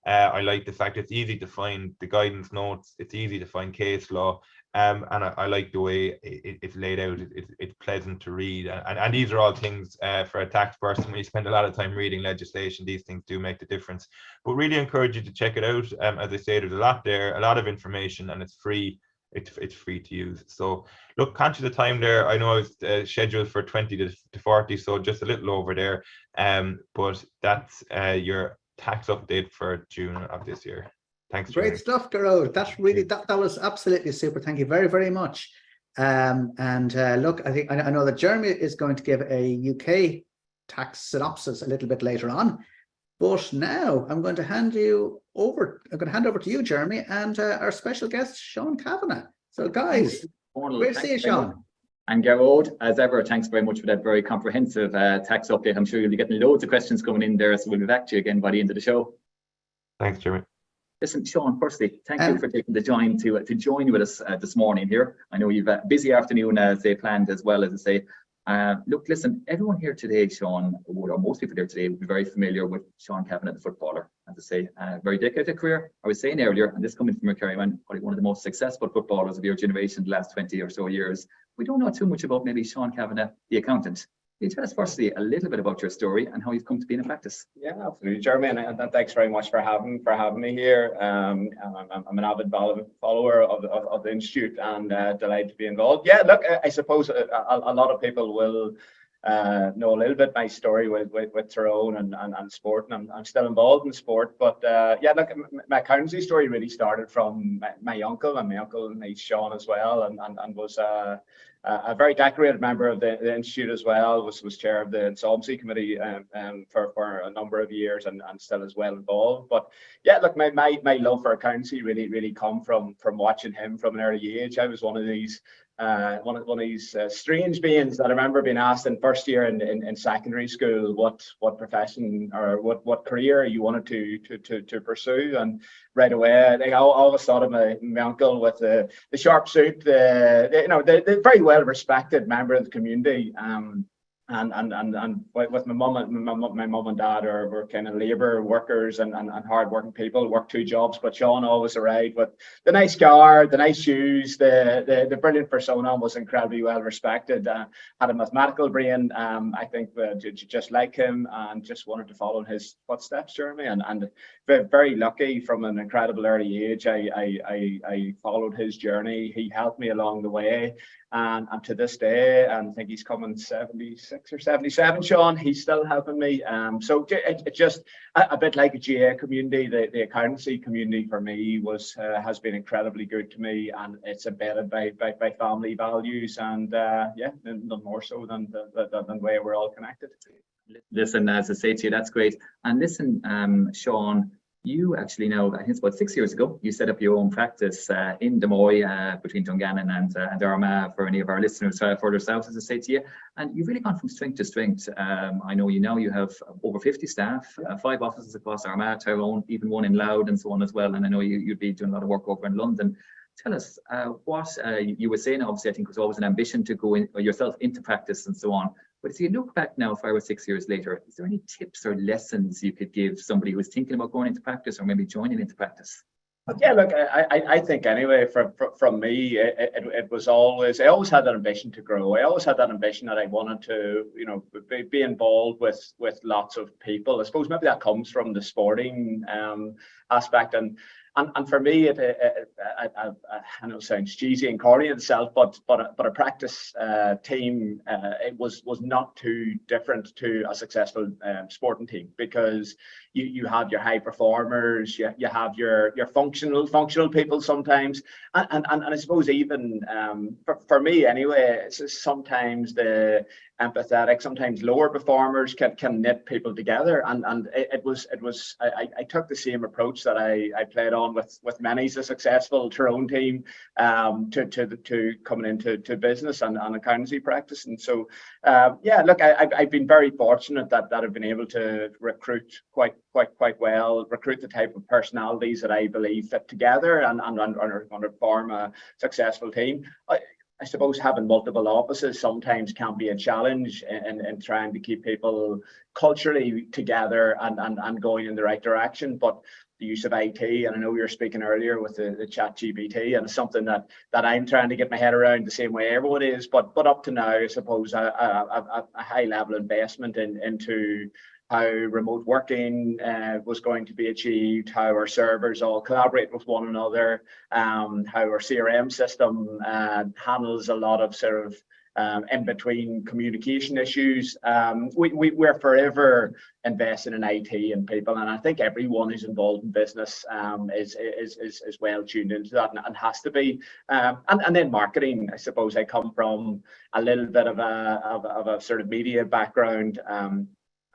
I like the fact it's easy to find the guidance notes, it's easy to find case law, And I like the way it's laid out. It's pleasant to read, and these are all things for a tax person. When you spend a lot of time reading legislation, these things do make the difference. But really encourage you to check it out. As I say, there's a lot there, a lot of information, and it's free. It's free to use. So look, conscious of time there. I know it's scheduled for 20 to 40, so just a little over there. But that's your tax update for June of this year. Thanks, Great Jeremy. stuff, Gerard. That's really that was absolutely super. Thank you very, very much. Look, I know that Jeremy is going to give a UK tax synopsis a little bit later on, but now I'm going to hand over to you, Jeremy, and our special guest, Seán Cavanagh. So, guys, great to see you, Seán. And Gerard, as ever, thanks very much for that very comprehensive tax update. I'm sure you'll be getting loads of questions coming in there, so we'll be back to you again by the end of the show. Thanks, Jeremy. Listen, Seán, firstly, thank you for taking the time to join with us this morning here. I know you've a busy afternoon as they planned as well, as I say. Look, listen, everyone here today, Seán, or most people here today, will be very familiar with Seán Cavanagh, the footballer. As I say, very decorated career. I was saying earlier, and this coming from a Kerryman, probably one of the most successful footballers of your generation the last 20 or so years. We don't know too much about maybe Seán Cavanagh, the accountant. Can you tell us firstly a little bit about your story and how you've come to be in practice? Yeah, absolutely, Jeremy, and thanks very much for having me here. I'm an avid follower of the Institute and delighted to be involved. Yeah, look, I suppose a lot of people will know a little bit my story with Tyrone and sport, and I'm still involved in sport. But yeah, look, my accountancy story really started from my uncle, and my uncle, he's Seán as well, and was a very decorated member of the Institute as well, was chair of the insolvency committee for a number of years, and still is well involved. But yeah, look, my love for accountancy really come from watching him from an early age. I was one of these strange beings that I remember being asked in first year in secondary school what profession or what career you wanted to pursue, and right away I always thought of my uncle with the sharp suit, the very well respected member of the community. And with my mum and dad were kind of labour workers and hard working people, worked two jobs, but Seán always arrived with the nice car, the nice shoes, the brilliant persona, was incredibly well respected. Had a mathematical brain, I think, just like him, and just wanted to follow in his footsteps, Jeremy, and very lucky from an incredible early age. I followed his journey. He helped me along the way. And to this day, and I think he's coming 76 or 77, Seán, he's still helping me. So it's just a bit like a GA community. The accountancy community for me has been incredibly good to me, and it's embedded by family values, and yeah, none more so than the way we're all connected. Listen, as I say to you, that's great. And listen, Seán, you actually know, I think it's about 6 years ago, you set up your own practice in Des Moines between Dungannon and Armagh, for any of our listeners further south, as I say to you. And you've really gone from strength to strength. I know you have over 50 staff, 5 offices across Armagh, Tyrone, even one in Louth and so on as well. And I know you'd be doing a lot of work over in London. Tell us what you were saying. Obviously, I think it was always an ambition to go yourself into practice and so on. But as you look back now, 5 or 6 years later, is there any tips or lessons you could give somebody who's thinking about going into practice or maybe joining into practice? Yeah, look, I think anyway, from me, it was always, I always had that ambition to grow. I always had that ambition that I wanted to, be involved with lots of people. I suppose maybe that comes from the sporting aspect, and for me, I know it sounds cheesy and corny in itself, but a practice team, it was not too different to a successful sporting team, because you have your high performers, you have your functional people sometimes, and I suppose even for me anyway, sometimes the empathetic, sometimes lower performers can knit people together, and it was I took the same approach that I played on with many's a successful Tyrone team to coming into business and accountancy practice. And so yeah, look, I've been very fortunate that I've been able to recruit quite well, recruit the type of personalities that I believe fit together and are going to form a successful team. I suppose having multiple offices sometimes can be a challenge in trying to keep people culturally together and going in the right direction. But the use of IT, and I know you were speaking earlier with the chat GPT, and it's something that I'm trying to get my head around the same way everyone is. But up to now, I suppose a high level investment into how remote working was going to be achieved, how our servers all collaborate with one another, how our CRM system handles a lot of sort of in between communication issues. We're forever investing in IT and people, and I think everyone who's involved in business is well tuned into that and has to be. And then marketing, I suppose I come from a little bit of a sort of media background.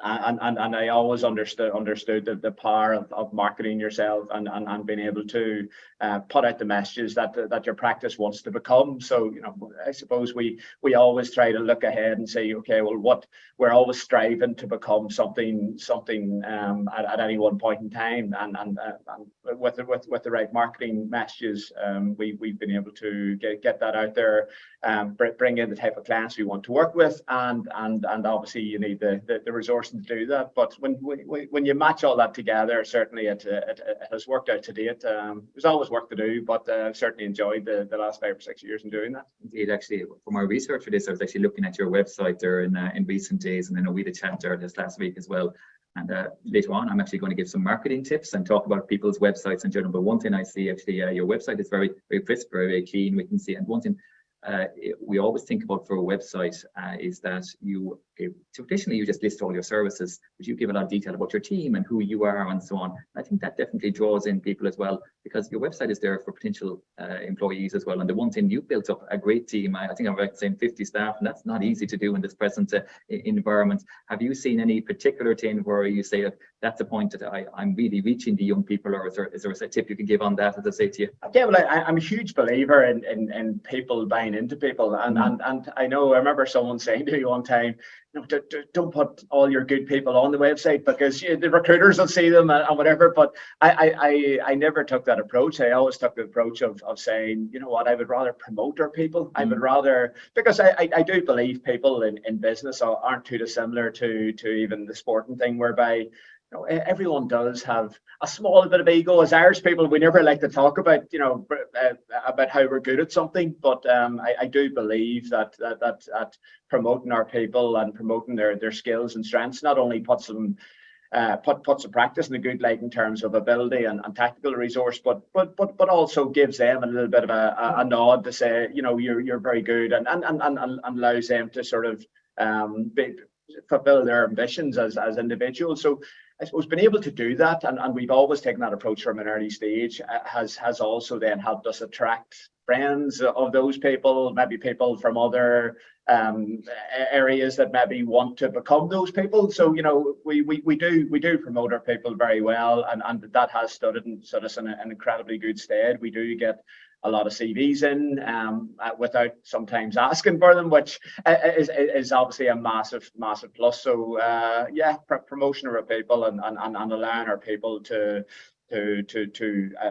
And I always understood the power of marketing yourself and being able to put out the messages that your practice wants to become. So, you know, I suppose we always try to look ahead and say, okay, well, what we're always striving to become something at any one point in time, and with the right marketing messages, we've been able to get that out there, bring in the type of clients we want to work with, and obviously you need the resources to do that. But when you match all that together, certainly it has worked out to date. There's always work to do, but certainly enjoyed the last 5 or 6 years in doing that. Indeed, actually, for my research for this, I was actually looking at your website there in recent days, and I know we had a chat there this last week as well. And later on, I'm actually going to give some marketing tips and talk about people's websites in general. But one thing I see, actually, your website is very, very crisp, very, very clean. We can see, and one thing we always think about for a website is that traditionally you just list all your services, but you give a lot of detail about your team and who you are and so on. I think that definitely draws in people as well, because your website is there for potential employees as well. And the one thing, you've built up a great team. I think I'm about saying 50 staff, and that's not easy to do in this present environment. Have you seen any particular thing where you say that's a point that I'm really reaching the young people, or is there a tip you can give on that, as I say to you? Yeah, well, I'm a huge believer in people buying into people, and I know I remember someone saying to me one time, you know, don't put all your good people on the website, because the recruiters will see them and whatever. But I never took that approach. I always took the approach of saying, you know what, I would rather promote our people. I would rather, because I do believe people in business aren't too dissimilar to even the sporting thing, whereby everyone does have a small bit of ego. As Irish people, we never like to talk about, about how we're good at something. But I do believe that promoting our people and promoting their skills and strengths not only puts them puts a practice in a good light in terms of ability and tactical resource, but also gives them a little bit of a nod to say, you're very good, and allows them to sort of fulfill their ambitions as individuals. So I suppose being able to do that, and we've always taken that approach from an early stage, has also then helped us attract friends of those people, maybe people from other areas that maybe want to become those people. So we do promote our people very well, and that has stood us in an incredibly good stead. We do get a lot of CVs in without sometimes asking for them, which is obviously a massive plus. So promotion of our people and allowing our people to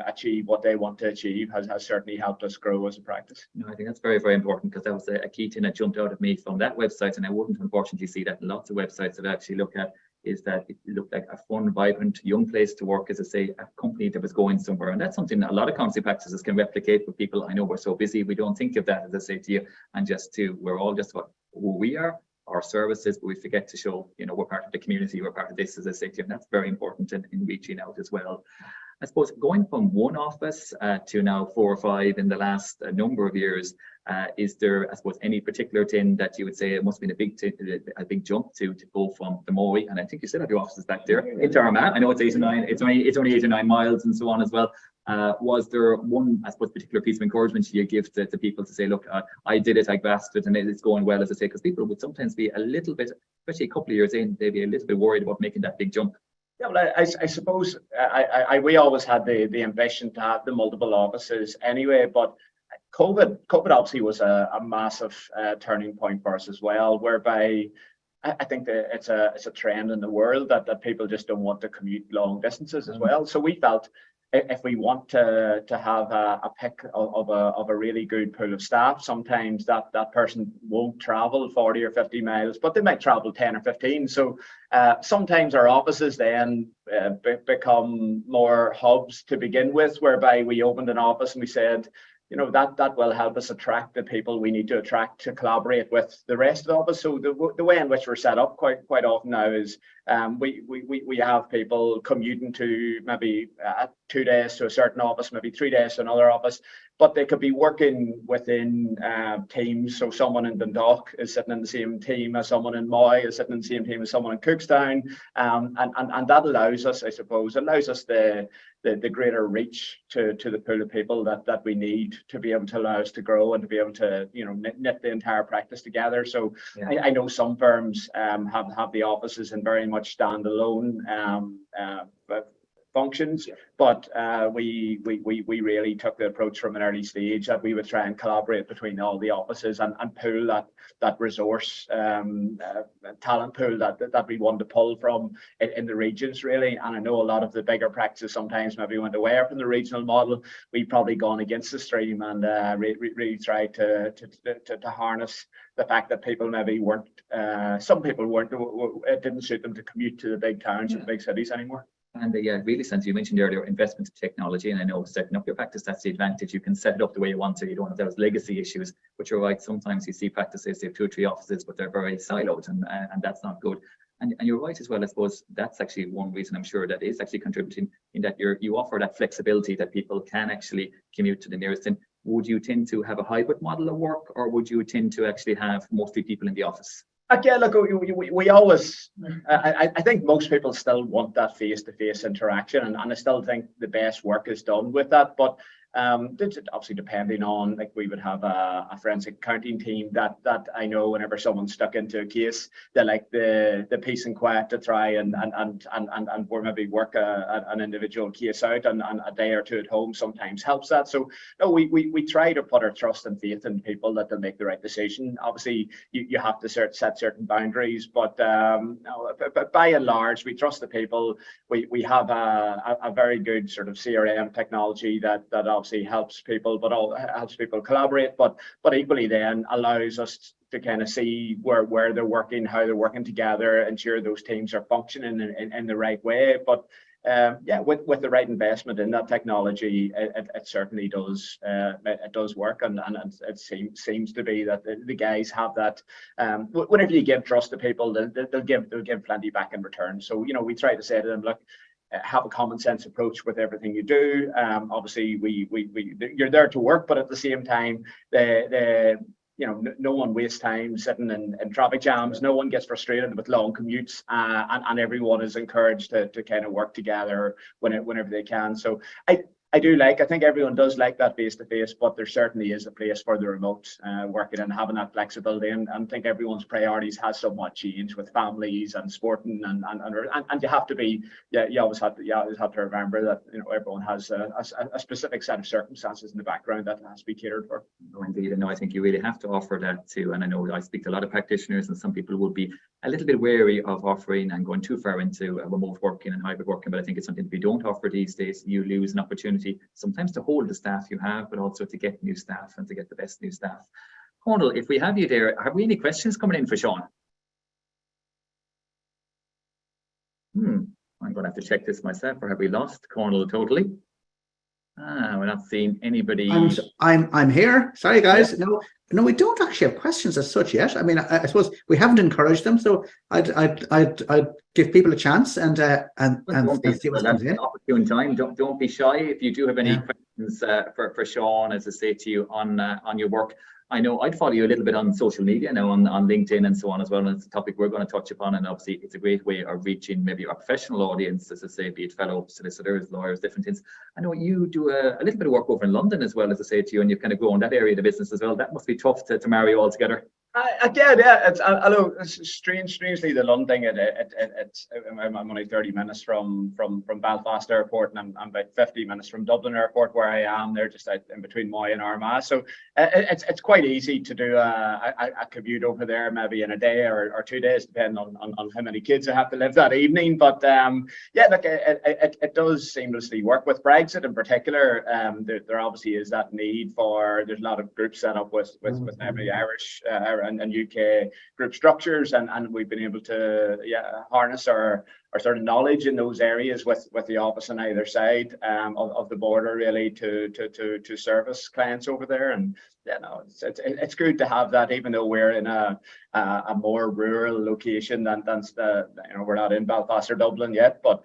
achieve what they want to achieve has certainly helped us grow as a practice. No, I think that's very, very important, because that was a key thing that jumped out at me from that website, and I wouldn't unfortunately see that in lots of websites that I actually look at, is that it looked like a fun, vibrant, young place to work, as I say, a company that was going somewhere. And that's something that a lot of counselling practices can replicate with people. I know we're so busy, we don't think of that, as I say to you, and we're all just what who we are, our services, but we forget to show, we're part of the community, we're part of this, as I say to you, and that's very important in reaching out as well. I suppose going from one office to now 4 or 5 in the last number of years, is there, I suppose, any particular thing that you would say it must have been a big jump to go from the Moy, and I think you still have your offices back there, into Armagh? I know it's 8 or 9, it's only 8 or 9 miles and so on as well. Was there one, I suppose, particular piece of encouragement you give to people to say, look, I did it, I grasped it, and it's going well, as I say, because people would sometimes be a little bit, especially a couple of years in, they'd be a little bit worried about making that big jump. Yeah, well, I suppose we always had the ambition to have the multiple offices anyway, but COVID obviously was a massive turning point for us as well, whereby I think that it's a trend in the world that people just don't want to commute long distances as well. So we felt if we want to have a pick of a really good pool of staff, sometimes that person won't travel 40 or 50 miles, but they might travel 10 or 15. So sometimes our offices then become more hubs to begin with, whereby we opened an office and we said, you know, that will help us attract the people we need to attract to collaborate with the rest of the office. So the way in which we're set up quite often now is we have people commuting to maybe 2 days to a certain office, maybe 3 days to another office, but they could be working within teams. So someone in Dundalk is sitting in the same team as someone in Moy, is sitting in the same team as someone in Cookstown, and that allows us, I suppose, the greater reach to the pool of people that we need to be able to allow us to grow and to be able to, you know, knit the entire practice together. So yeah. I know some firms have the offices in very much standalone functions, but we really took the approach from an early stage that we would try and collaborate between all the offices and pool that resource talent pool that we want to pull from in the regions, really. And I know a lot of the bigger practices sometimes maybe went away from the regional model. We've probably gone against the stream and really tried to harness the fact that people maybe weren't, some people weren't, it didn't suit them to commute to the big towns and the big cities anymore. And yeah, really, since you mentioned earlier investment in technology, and I know setting up your practice, that's the advantage. You can set it up the way you want to. You don't have those legacy issues. But you're right, sometimes you see practices, they have 2 or 3 offices, but they're very siloed, and that's not good. And you're right as well. I suppose that's actually one reason I'm sure that is actually contributing, in that you offer that flexibility that people can actually commute to the nearest. And would you tend to have a hybrid model of work, or would you tend to actually have mostly people in the office? Again, look, we always, I think most people still want that face-to-face interaction, and I still think the best work is done with that. But obviously, depending on, like, we would have a forensic accounting team that I know whenever someone's stuck into a case, they like the peace and quiet to try and maybe work an individual case out, and a day or 2 at home sometimes helps that. So no, we try to put our trust and faith in people that they'll make the right decision. Obviously, you have to set certain boundaries, but by and large, we trust the people. We have a very good sort of CRM technology that obviously helps people, but helps people collaborate, but equally then allows us to kind of see where they're working, how they're working together, ensure those teams are functioning in the right way. But yeah, with the right investment in that technology, it certainly does. It does work, and it seems to be that the guys have that. Whenever you give trust to people, they'll give plenty back in return. So, you know, we try to say to them, look, have a common sense approach with everything you do. Obviously, you're there to work, but at the same time, you know, no one wastes time sitting in traffic jams. No one gets frustrated with long commutes, and everyone is encouraged to kind of work together whenever they can. So I think everyone does like that face-to-face, but there certainly is a place for the remote working and having that flexibility. And I think everyone's priorities has somewhat changed with families and sporting, and you have to be, you always have to remember that, you know, everyone has a specific set of circumstances in the background that has to be catered for. No, indeed, and no, I think you really have to offer that too. And I know I speak to a lot of practitioners, and some people would be a little bit wary of offering and going too far into remote working and hybrid working. But I think it's something that we don't offer these days. You lose an opportunity sometimes to hold the staff you have, but also to get new staff and to get the best new staff. Conal, if we have you there, have we any questions coming in for Seán? I'm going to have to check this myself, or have we lost Conal totally? We're not seeing anybody. I'm here. Sorry, guys. Yeah. No, we don't actually have questions as such yet. I mean, I suppose we haven't encouraged them, so I'd give people a chance and see what comes in. Opportune time. Don't be shy if you do have any questions for Seán, as I say to you, on your work. I know I'd follow you a little bit on social media now, on LinkedIn and so on as well. And it's a topic we're going to touch upon. And obviously, it's a great way of reaching maybe our professional audience, as I say, be it fellow solicitors, lawyers, different things. I know you do a little bit of work over in London as well, as I say to you, and you've kind of grown that area of the business as well. That must be tough to marry all together. Again, yeah, I know it's strangely the London thing. I'm only 30 minutes from Belfast Airport, and I'm about 50 minutes from Dublin Airport, where I am. They're just out in between Moy and Armagh, so it's quite easy to do a commute over there, maybe in a day or 2 days, depending on how many kids I have to live that evening. But yeah, look, it does seamlessly work with Brexit in particular. There obviously is that need for. There's a lot of groups set up with maybe Irish. And UK group structures, and we've been able to harness our sort of knowledge in those areas with the office on either side of the border, really, to service clients over there. And it's good to have that, even though we're in a more rural location than we're not in Belfast or Dublin yet, but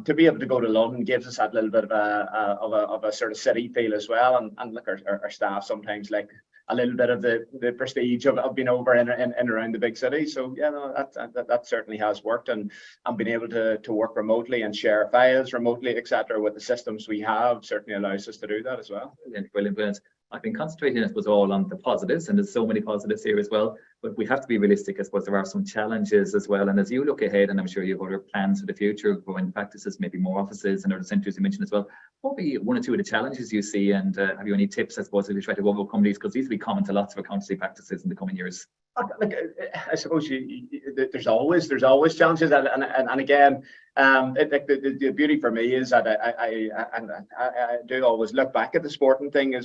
to be able to go to London gives us that little bit of a sort of city feel as well. And look, our staff sometimes like a little bit of the prestige of being over in around the big city. So that certainly has worked, and being able to work remotely and share files remotely, etc., with the systems we have certainly allows us to do that as well. Brilliant. I've been concentrating, I suppose, all on the positives, and there's so many positives here as well. But we have to be realistic. I suppose there are some challenges as well. And as you look ahead, and I'm sure you have other plans for the future, growing practices, maybe more offices and other centres you mentioned as well, what would be one or two of the challenges you see? And have you any tips, I suppose, if you try to overcome these? Because these will be common to lots of accountancy practices in the coming years. Look, I suppose there's always challenges, and again, the beauty for me is that I do always look back at the sporting thing.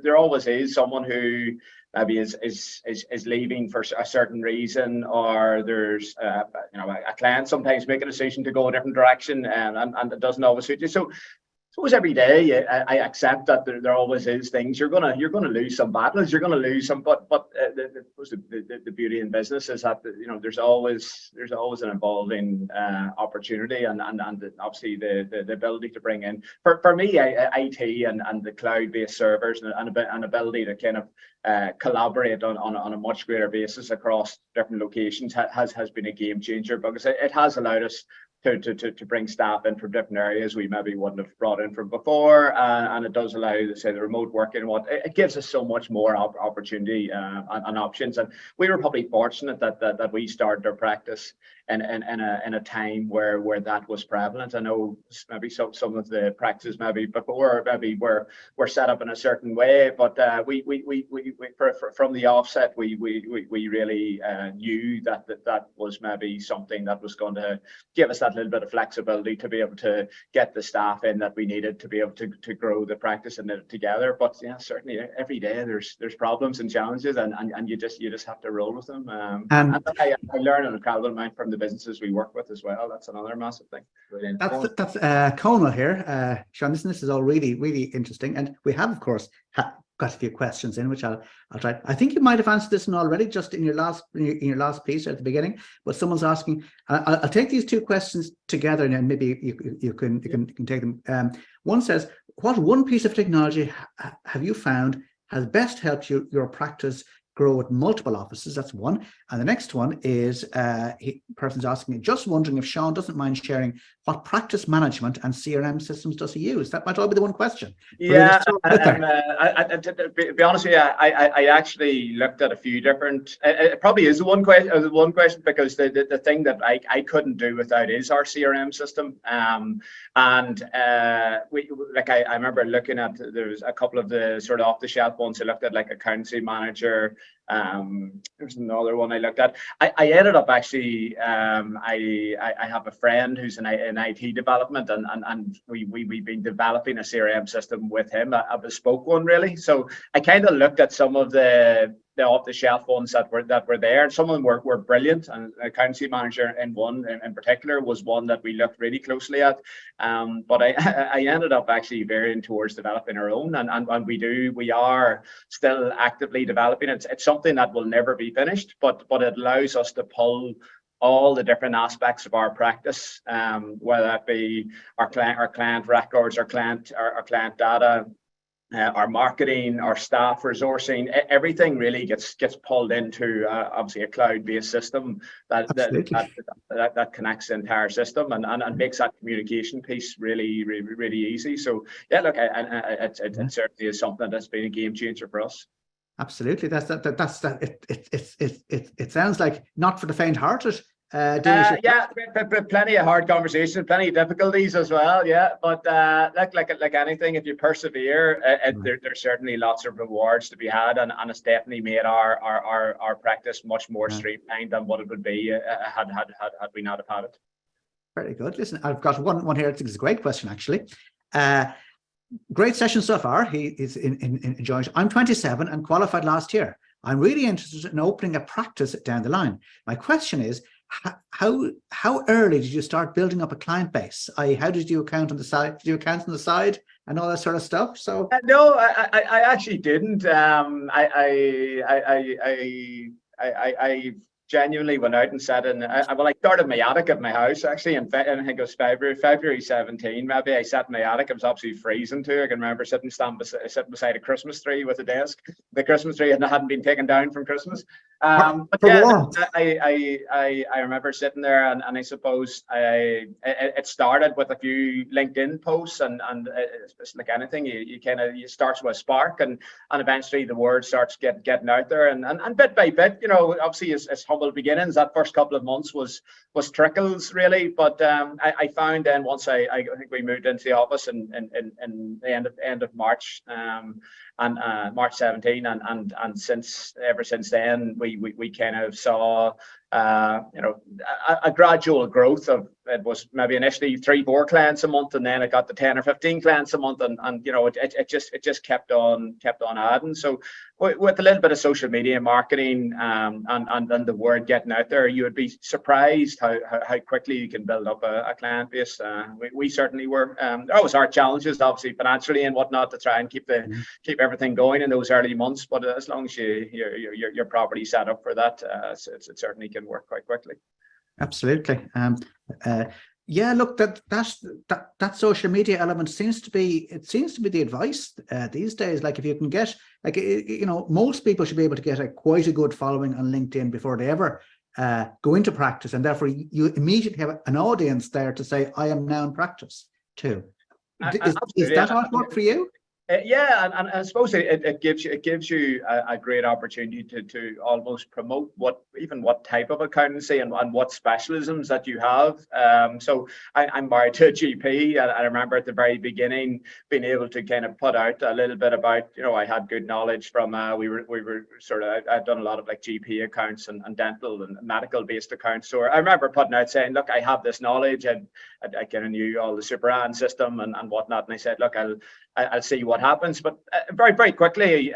There always is someone who maybe is leaving for a certain reason, or there's a client sometimes make a decision to go a different direction, and it doesn't always suit you. So I suppose every day I accept that there always is things. You're gonna lose some battles. You're gonna lose some, but the beauty in business is that there's always an evolving opportunity, and obviously the ability to bring in for me IT and the cloud-based servers and an ability to kind of collaborate on a much greater basis across different locations has been a game changer, because it has allowed us to bring staff in from different areas we maybe wouldn't have brought in from before, and it does allow, say, the remote working. It gives us so much more opportunity and options. And we were probably fortunate that we started our practice in a time where that was prevalent. I know maybe some of the practices maybe before maybe were set up in a certain way, but we from the offset we really knew that was maybe something that was going to give us that little bit of flexibility to be able to get the staff in that we needed to be able to grow the practice and it together. But yeah, certainly every day there's problems and challenges, and you just have to roll with them. And I learn an incredible amount from the businesses we work with as well. That's another massive thing. Brilliant. That's Conal here. Seán, this is all really interesting, and we have, of course, got a few questions in, which I'll try. I think you might have answered this one already, just in your last piece at the beginning. But someone's asking. I'll take these two questions together, and then maybe you can take them. One says, "What one piece of technology have you found has best helped your practice grow with multiple offices?" That's one. And the next one is person's asking, just wondering if Seán doesn't mind sharing what practice management and CRM systems does he use. That might all be the one question. Yeah, to be honest with you, I actually looked at a few different. It probably is the one question, because the thing that I couldn't do without is our CRM system. And I remember looking at, there was a couple of the sort of off the shelf ones. I looked at like Accountancy Manager. There's another one I looked at. I ended up actually, I have a friend who's in IT development, and we've been developing a CRM system with him, a bespoke one really. So I kind of looked at some of the off-the-shelf ones that were there, and some of them were brilliant. And Accountancy Manager in particular was one that we looked really closely at. But I ended up actually veering towards developing our own, and we are still actively developing it. It's something that will never be finished, but it allows us to pull all the different aspects of our practice, whether that be our client records, our client data, our marketing, our staff resourcing. Everything really gets pulled into obviously a cloud-based system that connects the entire system and makes that communication piece really easy. So yeah, look, it certainly is something that's been a game changer for us. Absolutely. It sounds like not for the faint-hearted. Yeah, but plenty of hard conversations, plenty of difficulties as well. Yeah, but like anything, if you persevere, there's certainly lots of rewards to be had, and it's definitely made our practice much more streamlined than what it would be had we not have had it. Very good. Listen, I've got one here. I think it's a great question, actually. Great session so far. He is enjoying it. I'm 27 and qualified last year. I'm really interested in opening a practice down the line. My question is, how early did you start building up a client base? How did you account on the side? Did you account on the side and all that sort of stuff? So no, I actually didn't. I genuinely went out and sat in. I started my attic at my house actually, and I think it was February 17. Maybe I sat in my attic. It was absolutely freezing too. I can remember sitting beside a Christmas tree with a desk. The Christmas tree hadn't been taken down from Christmas. But yeah, I remember sitting there, and I suppose it started with a few LinkedIn posts, and it's like anything, you start with a spark, and eventually the word starts getting out there, and bit by bit, obviously it's humble beginnings. That first couple of months was trickles really, but I found then once I think we moved into the office in the end of March, and March 17, and ever since then we kind of saw a gradual growth of, it was maybe initially 3-4 clients a month, and then it got to 10 or 15 clients a month, and it just kept on adding. So with a little bit of social media marketing and the word getting out there, you would be surprised how quickly you can build up a client base. We certainly were. There always are challenges, obviously financially and whatnot, to try and keep everything going in those early months. But as long as you're properly set up for that, it certainly can work quite quickly. Absolutely. Yeah, look, that social media element seems to be the advice these days. Like if you can get, like, most people should be able to get quite a good following on LinkedIn before they ever go into practice, and therefore you immediately have an audience there to say, I am now in practice too. Is that how it worked for you? Yeah, and I suppose it gives you a great opportunity to almost promote what type of accountancy and what specialisms that you have. So I'm married to a GP, and I remember at the very beginning being able to kind of put out a little bit about, I had good knowledge from we were sort of, I'd done a lot of like GP accounts and dental and medical based accounts. So I remember putting out saying, look, I have this knowledge, and I kind of knew all the Superan system and whatnot, and I said, look, I'll see what happens. But very, very quickly,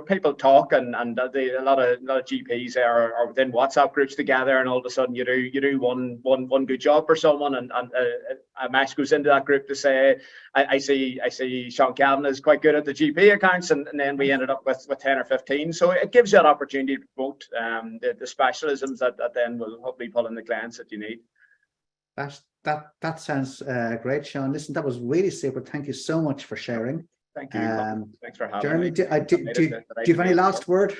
people talk, and a lot of GPs are within WhatsApp groups together, and all of a sudden you do one good job for someone, and a match goes into that group to say, I see Seán Cavanagh is quite good at the GP accounts, and then we ended up with 10 or 15. So it gives you an opportunity to promote the specialisms that then will hopefully pull in the clients that you need. That sounds great, Seán. Listen, that was really super. Thank you so much for sharing. Thank you. Thanks for having Jeremy, me. do you have any last word?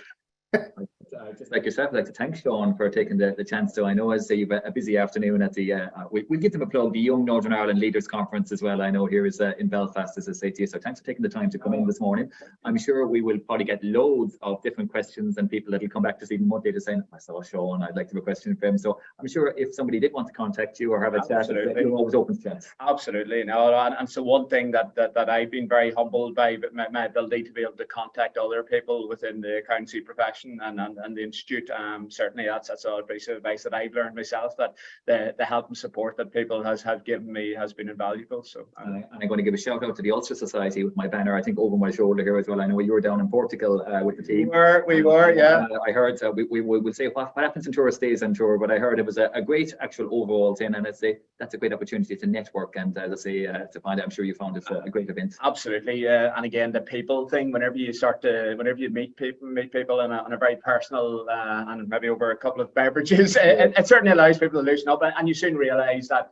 Just like yourself, I'd like to thank Seán for taking the chance to. I know as you've a busy afternoon at the we'll give them a plug, the Young Northern Ireland Leaders Conference as well. I know here is in Belfast, as I say to you. So thanks for taking the time to come in this morning. I'm sure we will probably get loads of different questions and people that will come back to Stephen Monday to say, I saw Seán, I'd like to have a question for him. So I'm sure if somebody did want to contact you or have a chat, you're always open to chat. Absolutely. No, and so one thing that I've been very humbled by, my ability to be able to contact other people within the accountancy profession and the institute. Certainly that's a piece of advice that I've learned myself, that the help and support that people have given me has been invaluable. So and I'm going to give a shout out to the Ulster Society with my banner, I think, over my shoulder here as well. I know you were down in Portugal with the team. We were, yeah. I heard we will say what happens in tourist days, I'm sure, but I heard it was a great actual overall thing, and that's a great opportunity to network and to find out. I'm sure you found it a great event. Absolutely, and again, the people thing. Whenever you meet people on a very personal and maybe over a couple of beverages, it certainly allows people to loosen up, and you soon realise that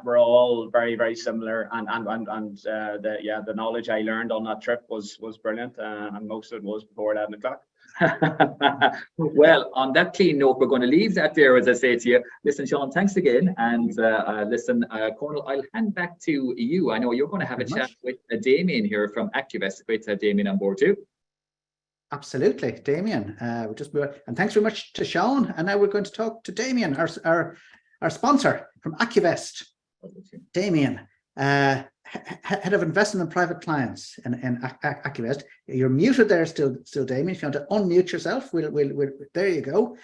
we're all very, very similar, and the knowledge I learned on that trip was brilliant, and most of it was before 11 o'clock. Well, on that clean note, we're going to leave that there, as I say to you. Listen, Seán, thanks again, and Cornel, I'll hand back to you. I know you're going to have a chat with Damien here from Activest. Great to have Damien on board too. Absolutely, Damien. And thanks very much to Seán. And now we're going to talk to Damien, our sponsor from AccuVest. Damien, head of investment and private clients in AccuVest. You're muted there still, Damien. If you want to unmute yourself, we'll there you go.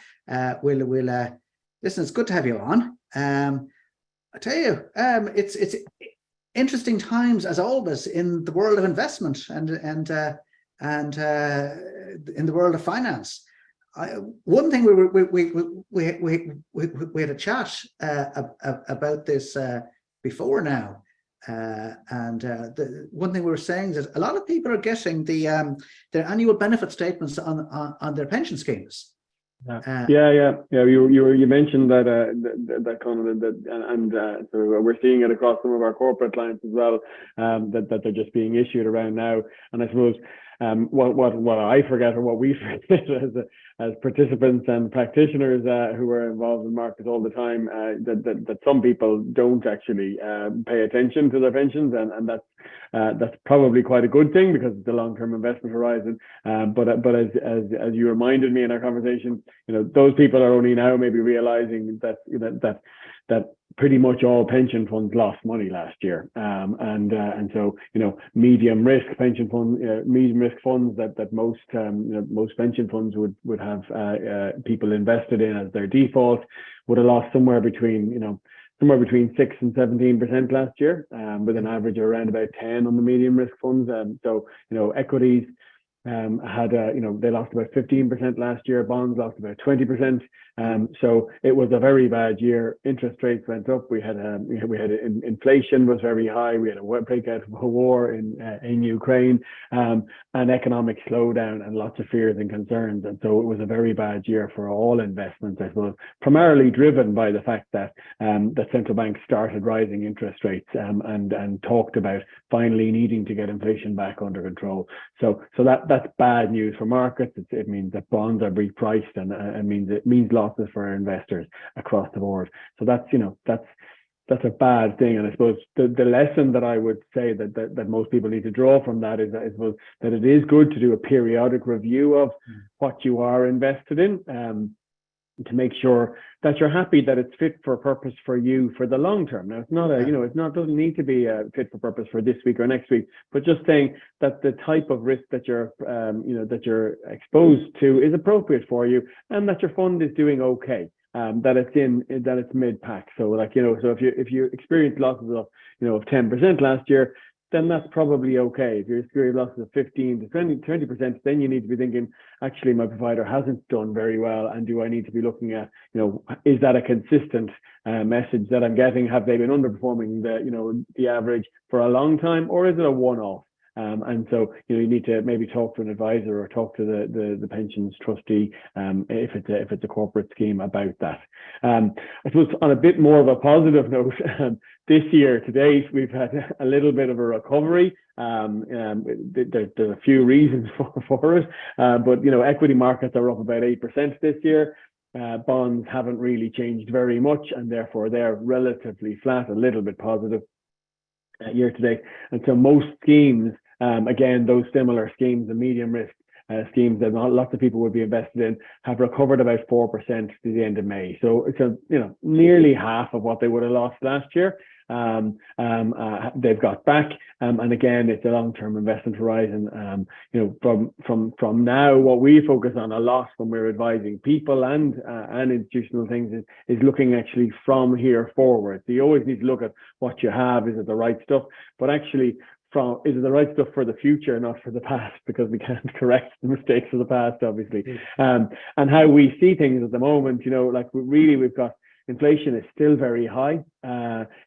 Listen, it's good to have you on. I tell you, it's interesting times as always in the world of investment and in the world of finance. One thing we had a chat about this before now, and the one thing we were saying is that a lot of people are getting their annual benefit statements on their pension schemes. You mentioned that kind of and so we're seeing it across some of our corporate clients as well, that they're just being issued around now. And I suppose what I forget, or what we forget as participants and practitioners who are involved in markets all the time, that some people don't actually pay attention to their pensions, and that's probably quite a good thing because it's a long-term investment horizon. But as you reminded me in our conversation, those people are only now maybe realizing that pretty much all pension funds lost money last year, and so medium risk pension funds, medium risk funds that most pension funds would have people invested in as their default would have lost somewhere between 6 and 17% last year, with an average of around about 10 on the medium risk funds. So equities had they lost about 15% last year. Bonds lost about 20%. So it was a very bad year. Interest rates went up. We had inflation was very high. We had a breakout of a war in Ukraine, and economic slowdown and lots of fears and concerns. And so it was a very bad year for all investments, I suppose, primarily driven by the fact that the central bank started rising interest rates and talked about finally needing to get inflation back under control. So that's bad news for markets. It means that bonds are repriced, and it means losses for our investors across the board. So that's a bad thing. And I suppose the lesson that I would say that most people need to draw from that is, I suppose, that it is good to do a periodic review of what you are invested in, to make sure that you're happy that it's fit for purpose for you for the long term. Now, it's not doesn't need to be fit for purpose for this week or next week, but just saying that the type of risk that you're exposed to is appropriate for you, and that your fund is doing okay. That it's mid-pack. So so if you experience losses of 10% last year, then that's probably okay. If you're experiencing losses of 15 to 20%, then you need to be thinking, actually, my provider hasn't done very well, and do I need to be looking at, is that a consistent message that I'm getting? Have they been underperforming the average for a long time, or is it a one-off? And so you need to maybe talk to an advisor or talk to the pensions trustee if it's a corporate scheme about that. I suppose on a bit more of a positive note, this year to date we've had a little bit of a recovery. There's a few reasons for it, but equity markets are up about 8% this year. Bonds haven't really changed very much, and therefore they're relatively flat, a little bit positive year to date. And so most schemes, again, those similar schemes, the medium risk schemes that lots of people would be invested in, have recovered about 4% to the end of May. So it's nearly half of what they would have lost last year. They've got back, and again, it's a long-term investment horizon. From now, what we focus on a lot when we're advising people and institutional things is looking actually from here forward. So you always need to look at what you have. Is it the right stuff? But actually, is it the right stuff for the future, not for the past? Because we can't correct the mistakes of the past, obviously. And how we see things at the moment, we've got inflation is still very high.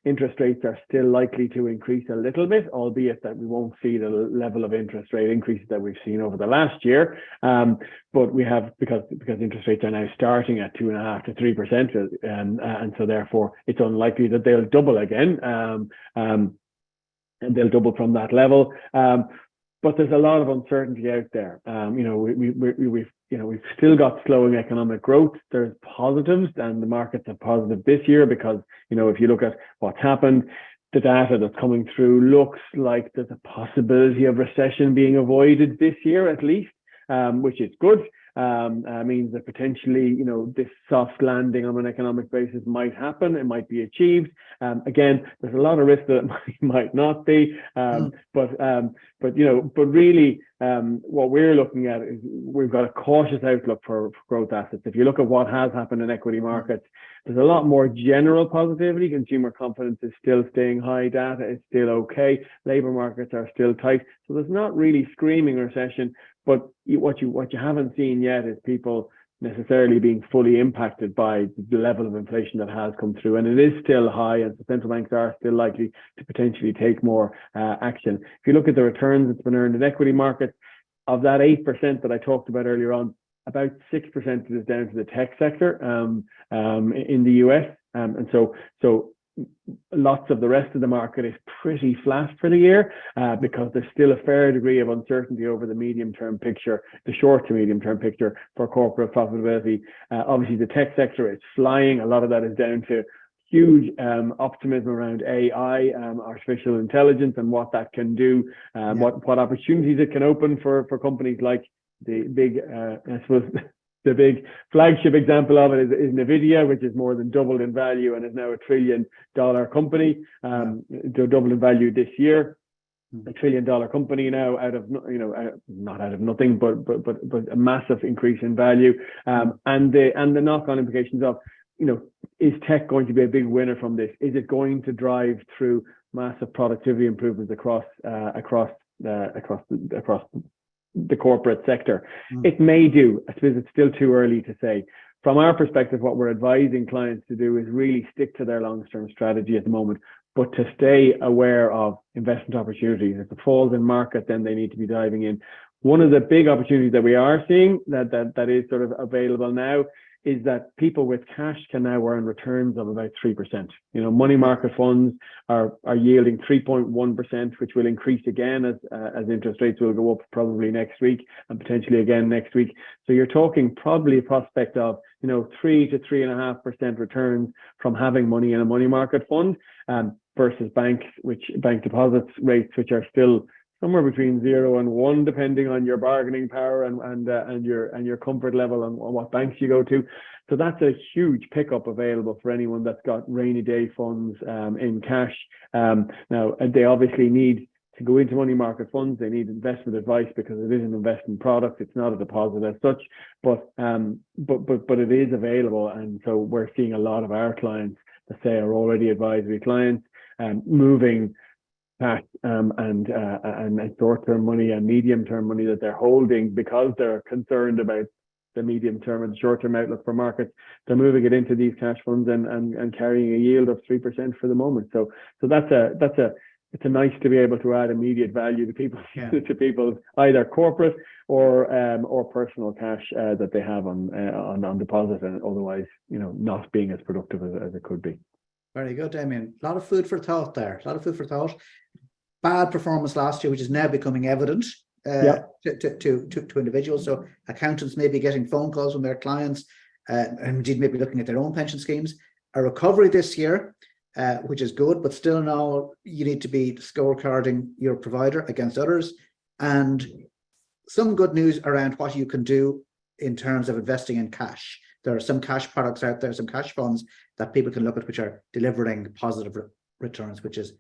Interest rates are still likely to increase a little bit, albeit that we won't see the level of interest rate increases that we've seen over the last year. But we have, because interest rates are now starting at 2.5% to 3%, and so therefore it's unlikely that they'll double again. And they'll double from that level. But there's a lot of uncertainty out there. We've still got slowing economic growth. There's positives, and the markets are positive this year because, if you look at what's happened, the data that's coming through looks like there's a possibility of recession being avoided this year at least. which is good. Means that potentially, this soft landing on an economic basis might happen. It might be achieved. Again, there's a lot of risk that it might not be. But really, what we're looking at is we've got a cautious outlook for growth assets. If you look at what has happened in equity markets, there's a lot more general positivity. Consumer confidence is still staying high. Data is still okay. Labor markets are still tight. So there's not really screaming recession. But what you haven't seen yet is people necessarily being fully impacted by the level of inflation that has come through, and it is still high, and the central banks are still likely to potentially take more action. If you look at the returns that's been earned in equity markets, of that 8% that I talked about earlier on, about 6% is down to the tech sector in the US, and so lots of the rest of the market is pretty flat for the year because there's still a fair degree of uncertainty over the medium-term picture, the short to medium-term picture for corporate profitability. Obviously, the tech sector is flying. A lot of that is down to huge optimism around AI, artificial intelligence, and what that can do, what opportunities it can open for companies like the big, I suppose, the big flagship example of it is NVIDIA, which is more than doubled in value and is now $1 trillion company. Doubled in value this year. $1 trillion company now out of, not out of nothing, but a massive increase in value. And the knock-on implications of, is tech going to be a big winner from this? Is it going to drive through massive productivity improvements across the corporate sector? It may do. I suppose it's still too early to say. From our perspective, what we're advising clients to do is really stick to their long-term strategy at the moment, but to stay aware of investment opportunities. If it falls in market, then they need to be diving in. One of the big opportunities that we are seeing that is sort of available now is that people with cash can now earn returns of about 3%. Money market funds are yielding 3.1%, which will increase again as interest rates will go up probably next week and potentially again next week. So you're talking probably a prospect of 3 to 3.5% returns from having money in a money market fund versus bank deposits rates, which are still somewhere between 0 and 1, depending on your bargaining power and your comfort level and what banks you go to. So that's a huge pickup available for anyone that's got rainy day funds in cash. Now, they obviously need to go into money market funds. They need investment advice because it is an investment product. It's not a deposit as such, but it is available. And so we're seeing a lot of our clients that say are already advisory clients moving cash and short-term money and medium-term money that they're holding because they're concerned about the medium-term and short-term outlook for markets. They're moving it into these cash funds and carrying a yield of 3% for the moment. So it's nice to be able to add immediate value to people to people's either corporate or personal cash that they have on deposit and otherwise not being as productive as it could be. Very good, Damien. A lot of food for thought there. A lot of food for thought. Bad performance last year, which is now becoming evident to individuals. So accountants may be getting phone calls from their clients and indeed maybe looking at their own pension schemes. A recovery this year, which is good, but still now you need to be scorecarding your provider against others. And some good news around what you can do in terms of investing in cash. There are some cash products out there, some cash funds that people can look at, which are delivering positive returns, which is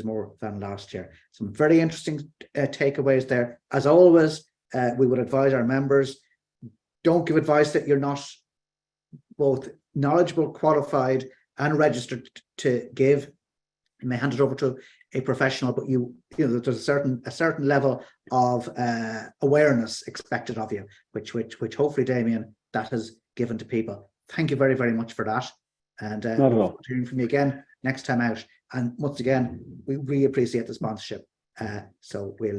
more than last year. Some very interesting takeaways there. As always, we would advise our members, don't give advice that you're not both knowledgeable, qualified, and registered to give. You may hand it over to a professional, but there's a certain level of awareness expected of you, which hopefully, Damien, that has given to people. Thank you very, very much for that. And not at all. Hearing from you again next time out. And once again, we really appreciate the sponsorship. So we'll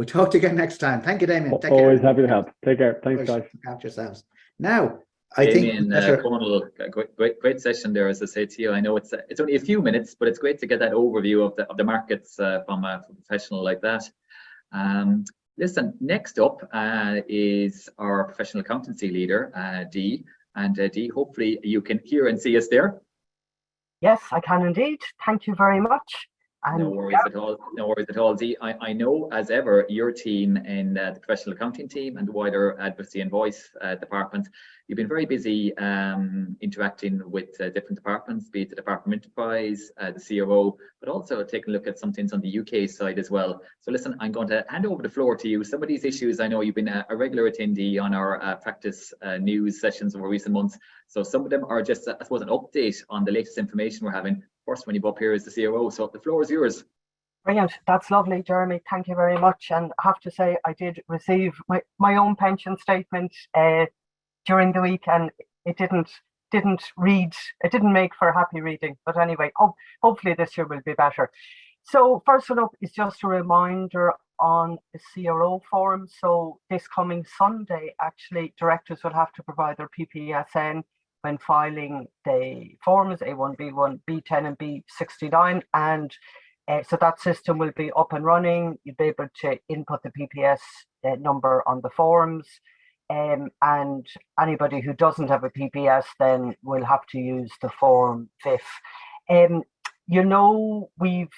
talk to you again next time. Thank you, Damien. Take Always care. Happy to help. Take care. Thanks, guys. Look after yourselves. Now, Damien, Conal, great session there, as I say to you. I know it's only a few minutes, but it's great to get that overview of the markets from a professional like that. Listen, next up is our professional accountancy leader, Dee. And Dee, hopefully you can hear and see us there. Yes, I can indeed. Thank you very much. No And worries at all. No worries at all. Dee, I know, as ever, your team in the professional accounting team and the wider advocacy and voice department, you've been very busy interacting with different departments, be it the Department of Enterprise, the CRO, but also taking a look at some things on the UK side as well. So listen, I'm going to hand over the floor to you. Some of these issues, I know you've been a regular attendee on our practice news sessions over recent months. So some of them are just, I suppose, an update on the latest information we're having. First one you up here is the CRO, so the floor is yours. brilliant. That's lovely, Jeremy. Thank you very much. And I have to say, I did receive my own pension statement during the week, and it didn't make for happy reading. But anyway, hopefully this year will be better. So first one up is just a reminder on the CRO form. So this coming Sunday, actually, directors will have to provide their PPSN when filing the forms A1, B1, B10 and B69, and so that system will be up and running. You'll be able to input the PPS number on the forms, and anybody who doesn't have a PPS then will have to use the form VIF. You know, we've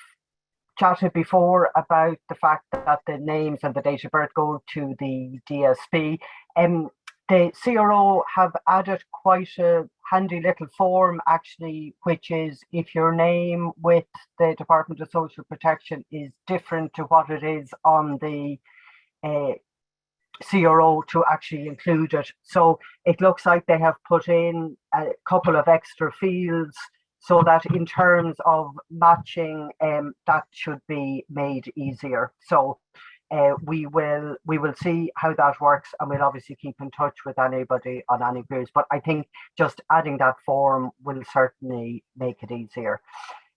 chatted before about the fact that the names and the date of birth go to the DSP. The CRO have added quite a handy little form, actually, which is if your name with the Department of Social Protection is different to what it is on the CRO, to actually include it. So it looks like they have put in a couple of extra fields so that in terms of matching, that should be made easier. So we will see how that works, and we'll obviously keep in touch with anybody on any queries. But I think just adding that form will certainly make it easier.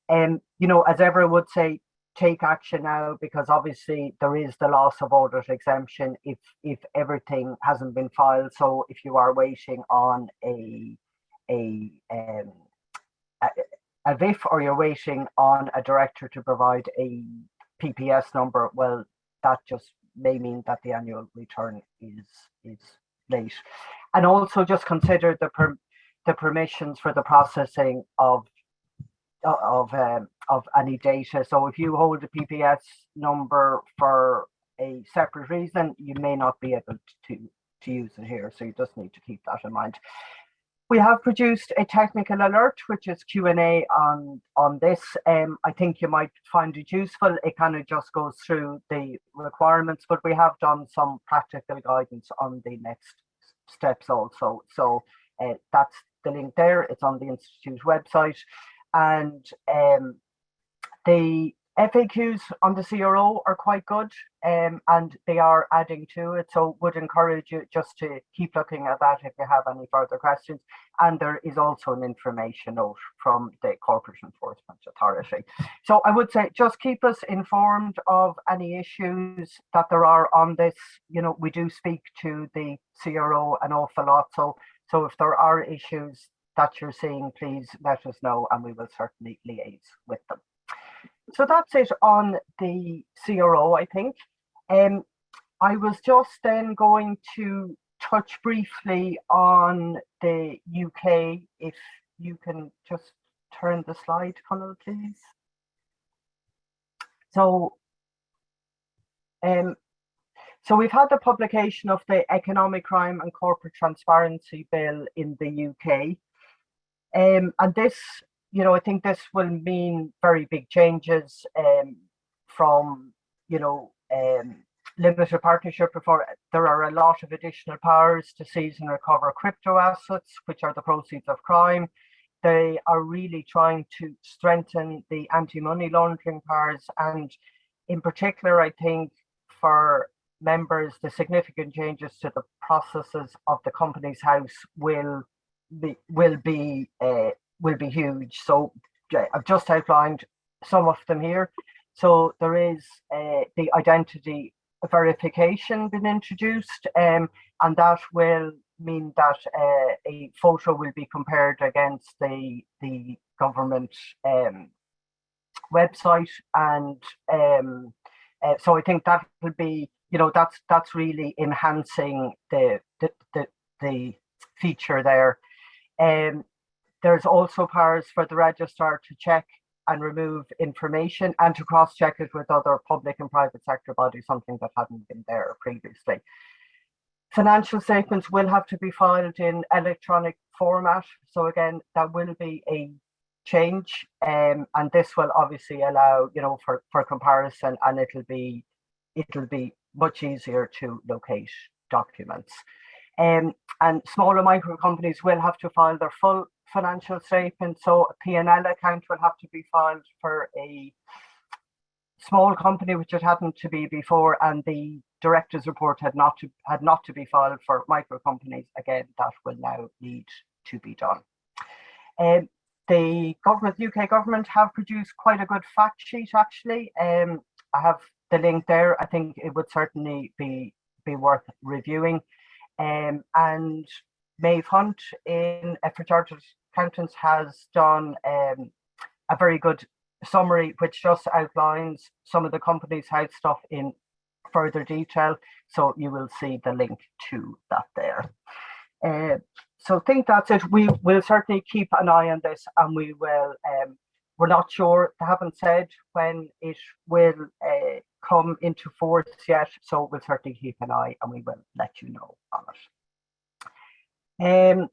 You know, as ever would say, take action now, because obviously there is the loss of audit exemption if everything hasn't been filed. So if you are waiting on a VIF, or you're waiting on a director to provide a PPS number, well, that just may mean that the annual return is late. And also just consider the permissions for the processing of any data. So if you hold a PPS number for a separate reason, you may not be able to use it here. So you just need to keep that in mind. We have produced a technical alert, which is Q&A on this. I think you might find it useful. It kind of just goes through the requirements, but we have done some practical guidance on the next steps also. So that's the link there. It's on the Institute website. And the FAQs on the CRO are quite good, and they are adding to it. So would encourage you just to keep looking at that if you have any further questions. And there is also an information note from the Corporate Enforcement Authority. So I would say just keep us informed of any issues that there are on this. You know, we do speak to the CRO an awful lot. So if there are issues that you're seeing, please let us know, and we will certainly liaise with them. So that's it on the CRO, I think. I was just then going to touch briefly on the UK. If you can just turn the slide, Conal, please. So we've had the publication of the Economic Crime and Corporate Transparency Bill in the UK. And this, you know, I think this will mean very big changes from, you know, limited partnership. Before, there are a lot of additional powers to seize and recover crypto assets, which are the proceeds of crime. They are really trying to strengthen the anti-money laundering powers. And in particular, I think for members, the significant changes to the processes of the Companies House will be huge. So I've just outlined some of them here. So there is the identity verification been introduced, and that will mean that a photo will be compared against the government website, and so I think that will be, you know, that's really enhancing the feature there. There's also powers for the registrar to check and remove information, and to cross-check it with other public and private sector bodies, something that hadn't been there previously. Financial statements will have to be filed in electronic format. So again, that will be a change, and this will obviously allow, for comparison, and it'll be much easier to locate documents. And smaller micro companies will have to file their full financial statement. So a P&L account will have to be filed for a small company, which it hadn't to be before, and the director's report had not to be filed for micro companies. Again, that will now need to be done. The UK government have produced quite a good fact sheet, actually. I have the link there. I think it would certainly be worth reviewing. And Maeve Hunt for Chartered Accountants has done a very good summary, which just outlines some of the company's house stuff in further detail. So you will see the link to that there. So I think that's it. We will certainly keep an eye on this, and we will. We're not sure. They haven't said when it will come into force yet. So we'll certainly keep an eye, and we will let you know on it.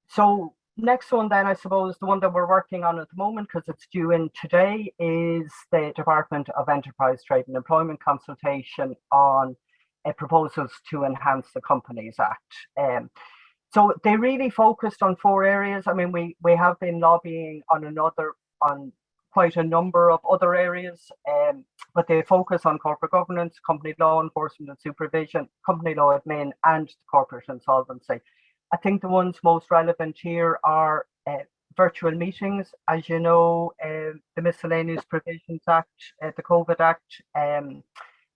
So next one then, I suppose, the one that we're working on at the moment, because it's due in today, is the Department of Enterprise, Trade and Employment consultation on proposals to enhance the Companies Act. So they really focused on 4 areas. I mean, we have been lobbying on quite a number of other areas, but they focus on corporate governance, company law enforcement and supervision, company law admin, and corporate insolvency. I think the ones most relevant here are virtual meetings. As you know, the Miscellaneous Provisions Act, the COVID Act,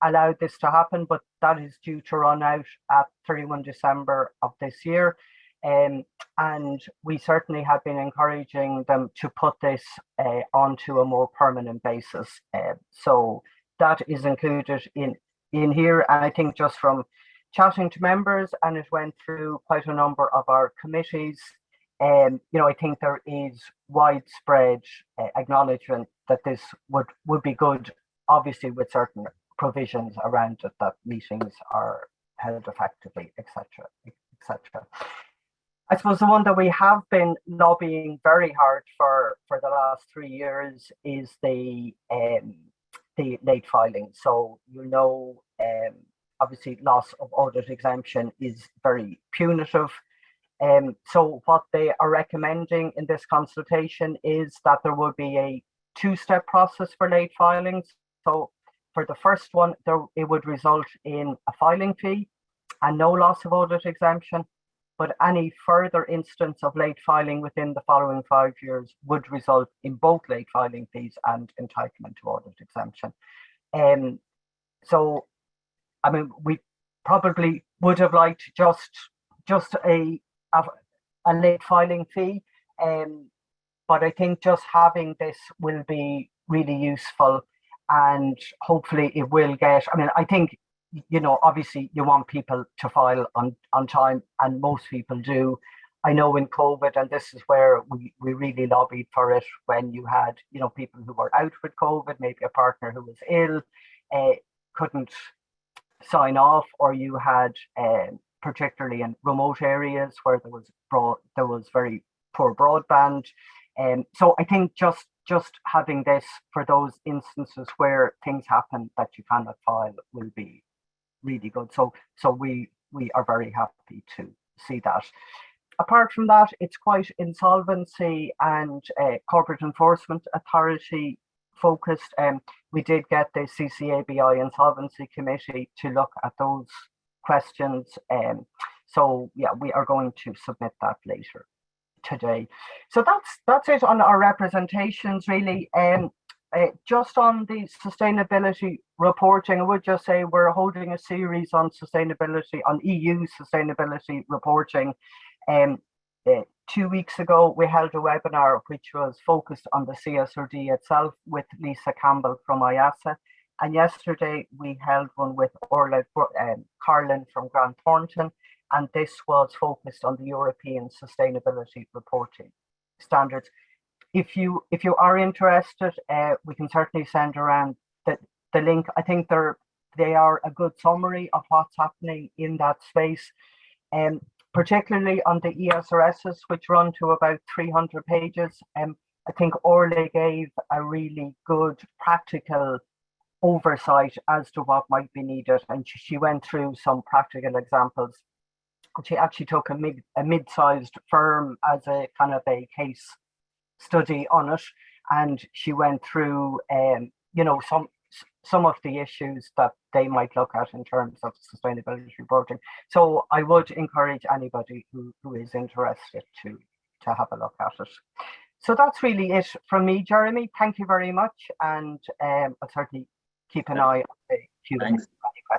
allowed this to happen, but that is due to run out at 31 December of this year. And we certainly have been encouraging them to put this onto a more permanent basis. So that is included in here. And I think just from chatting to members, and it went through quite a number of our committees, I think there is widespread acknowledgement that this would be good, obviously with certain provisions around it, that meetings are held effectively, etc., etc. I suppose the one that we have been lobbying very hard for the last 3 years is the late filing. So obviously loss of audit exemption is very punitive. So what they are recommending in this consultation is that there will be a 2-step process for late filings. So for the first one, it would result in a filing fee and no loss of audit exemption, but any further instance of late filing within the following 5 years would result in both late filing fees and entitlement to audit exemption. So, I mean, we probably would have liked just a late filing fee, but I think just having this will be really useful, and hopefully it will get, I mean, I think, obviously you want people to file on time, and most people do. I know in COVID, and this is where we really lobbied for it, when you had, people who were out with COVID, maybe a partner who was ill, couldn't sign off, or you had, particularly in remote areas where there was very poor broadband. So I think just having this for those instances where things happen that you cannot file will be really good. So we are very happy to see that. Apart from that, it's quite insolvency and corporate enforcement authority focused. We did get the CCABI Insolvency Committee to look at those questions. So yeah, we are going to submit that later today. So that's it on our representations, really. Just on the sustainability reporting, I would just say we're holding a series on sustainability, on EU sustainability reporting. 2 weeks ago, we held a webinar which was focused on the CSRD itself with Lisa Campbell from IASA. And yesterday we held one with Orla Carlin from Grant Thornton, and this was focused on the European Sustainability Reporting Standards. if you are interested, we can certainly send around the link. I think they are a good summary of what's happening in that space, particularly on the ESRSs, which run to about 300 pages. I think Orla gave a really good practical oversight as to what might be needed, and she went through some practical examples. She actually took a mid-sized firm as a kind of a case study on it, and she went through some of the issues that they might look at in terms of sustainability reporting. So I would encourage anybody who is interested to have a look at it. So that's really it from me, Jeremy. Thank you very much, and I'll certainly keep an eye on the Q&A.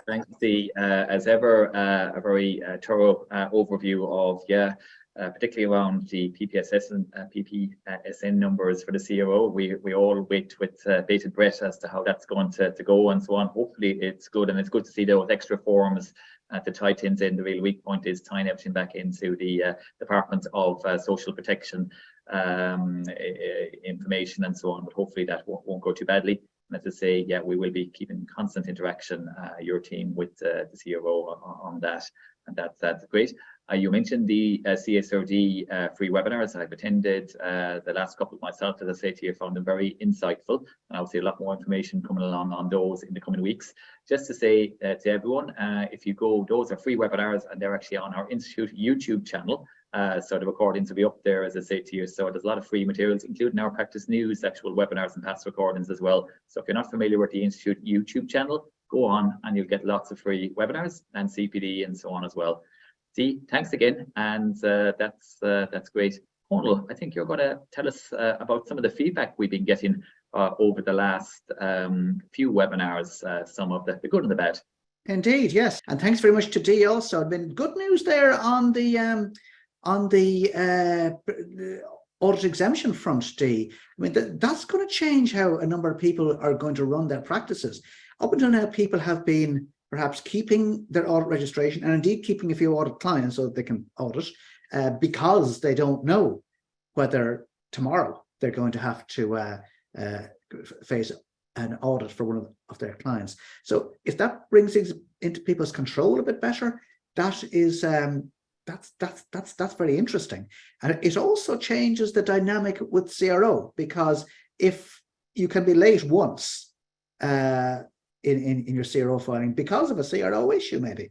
Thanks, Dee. As ever, a very thorough overview of, particularly around the PPSN numbers for the CRO. We all wait with bated breath as to how that's going to go and so on. Hopefully it's good, and it's good to see those extra forms to tie things in. The real weak point is tying everything back into the Department of Social Protection information and so on, but hopefully that won't go too badly. And as I say, we will be keeping constant interaction, your team, with the CRO on that, and that's great. You mentioned the CSRD free webinars. I've attended the last couple myself. As I say to you, I found them very insightful, and I'll see a lot more information coming along on those in the coming weeks. Just to say to everyone, if you go, those are free webinars, and they're actually on our Institute YouTube channel. So the recordings will be up there, as I say to you. So there's a lot of free materials, including our practice news, actual webinars and past recordings as well. So if you're not familiar with the Institute YouTube channel, go on and you'll get lots of free webinars and CPD and so on as well. Dee, thanks again, and that's great. Conal, I think you're going to tell us about some of the feedback we've been getting over the last few webinars, some of the good and the bad. Indeed, yes, and thanks very much to Dee also. It's been good news there on the audit exemption front, Dee. I mean, that's going to change how a number of people are going to run their practices. Up until now, people have been perhaps keeping their audit registration, and indeed keeping a few audit clients so that they can audit, because they don't know whether tomorrow they're going to have to face an audit for one of their clients. So if that brings things into people's control a bit better, that is that's very interesting. And it also changes the dynamic with CRO, because if you can be late once in your CRO filing because of a CRO issue, maybe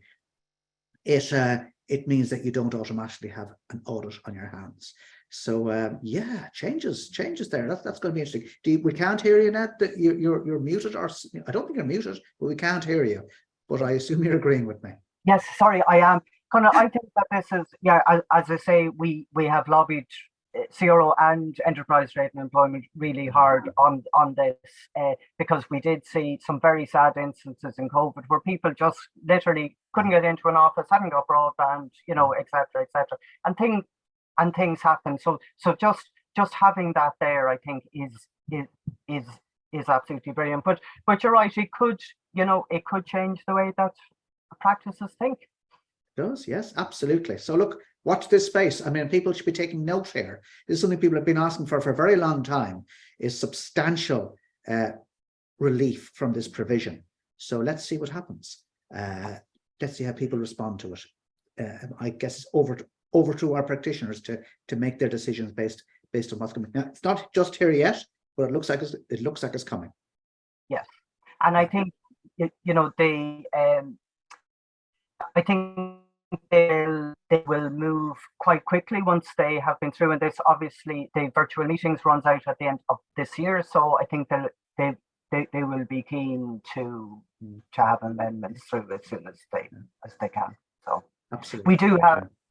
it means that you don't automatically have an audit on your hands. So changes there. That's going to be interesting. We can't hear you, Nat. You're muted, or I don't think you're muted, but we can't hear you. But I assume you're agreeing with me. Yes, sorry, I am. Conor, I think that this is, as I say, we have lobbied CRO and enterprise trade and employment really hard on this, because we did see some very sad instances in COVID where people just literally couldn't get into an office, hadn't got broadband, etc., and things happen. So just having that there, I think, is absolutely brilliant. But you're right, it could change the way that practices think. It does, yes, absolutely. So look, watch this space. I mean, people should be taking note here. This is something people have been asking for a very long time, is substantial relief from this provision. So let's see what happens. Let's see how people respond to it. I guess it's over to our practitioners to make their decisions based on what's coming. Now, it's not just here yet, but it looks like it's coming. Yes, and I think I think they will move quite quickly once they have been through. And this, obviously, the virtual meetings runs out at the end of this year, so I think they will be keen to have amendments through as soon as they can. So absolutely,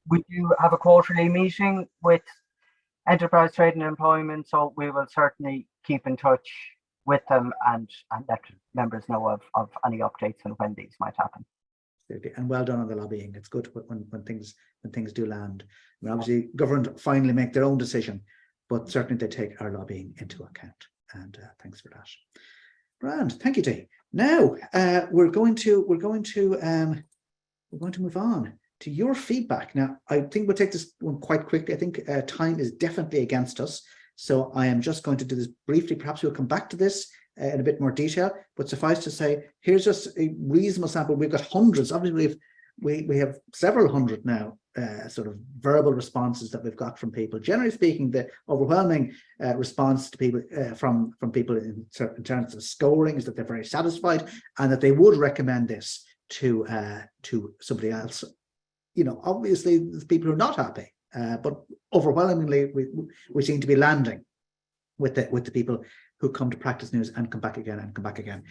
we do have a quarterly meeting with enterprise trade and employment, so we will certainly keep in touch with them and let members know of any updates and when these might happen. And well done on the lobbying. It's good when things do land. I mean, obviously, government finally make their own decision, but certainly they take our lobbying into account. And thanks for that. Grand, thank you, Dee. Now we're going to move on to your feedback. Now, I think we'll take this one quite quickly. I think time is definitely against us. So I am just going to do this briefly. Perhaps we'll come back to this in a bit more detail, but suffice to say, here's just a reasonable sample. We've got hundreds. Obviously, we have several hundred now, sort of verbal responses that we've got from people. Generally speaking, the overwhelming response to people from people in terms of scoring is that they're very satisfied and that they would recommend this to somebody else. You know, obviously, there's people who are not happy, but overwhelmingly, we seem to be landing with the people who come to Practice News and come back again and come back again.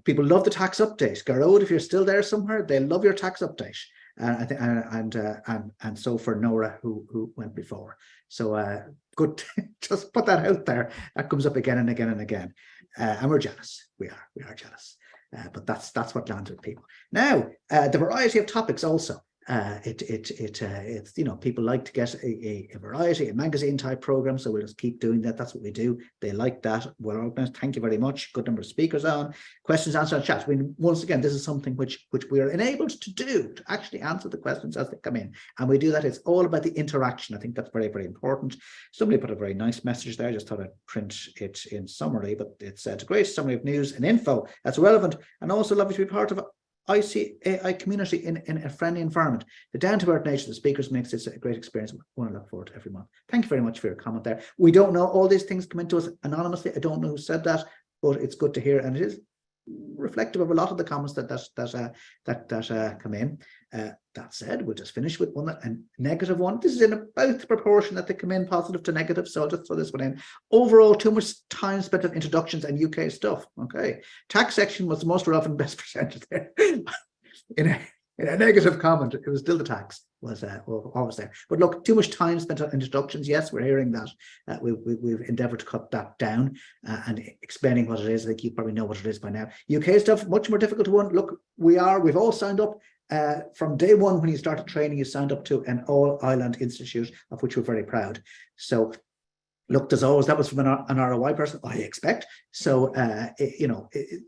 People love the tax update. Garrod, if you're still there somewhere, they love your tax update. I think, and so for Nora who went before. So good, just put that out there. That comes up again and again and again, and we're jealous. We are jealous. But that's what lands with people. Now, the variety of topics also. It's, you know, people like to get a variety, a magazine type program, so we'll just keep doing that. That's what we do. They like that. Well organized. Thank you very much. Good number of speakers on. Questions answered on chat. I mean, once again, this is something which we are enabled to do, to actually answer the questions as they come in, and we do that. It's all about the interaction. I think that's very, very important. Somebody put a very nice message there. I just thought I'd print it in summary, but it's a great summary of news and info that's relevant, and also lovely to be part of ICAI community in a friendly environment. The down-to-earth nature of the speakers makes this a great experience. I want to look forward to every month. Thank you very much for your comment there. We don't know, all these things come into us anonymously. I don't know who said that, but it's good to hear, and it is reflective of a lot of the comments that come in. That said, we'll just finish with a negative one. This is in about the proportion that they come in, positive to negative, so I'll just throw this one in. Overall, too much time spent on introductions and UK stuff. Okay, tax section was the most relevant, best percentage there. in a negative comment, it was still the tax was always there. But look, too much time spent on introductions. Yes, we're hearing that. We've endeavoured to cut that down and explaining what it is. I think you probably know what it is by now. UK stuff, much more difficult to one. Look, we've all signed up. From day one, when you started training, you signed up to an all-island institute, of which we're very proud. So look, there's always, that was from an ROI person, I expect. So,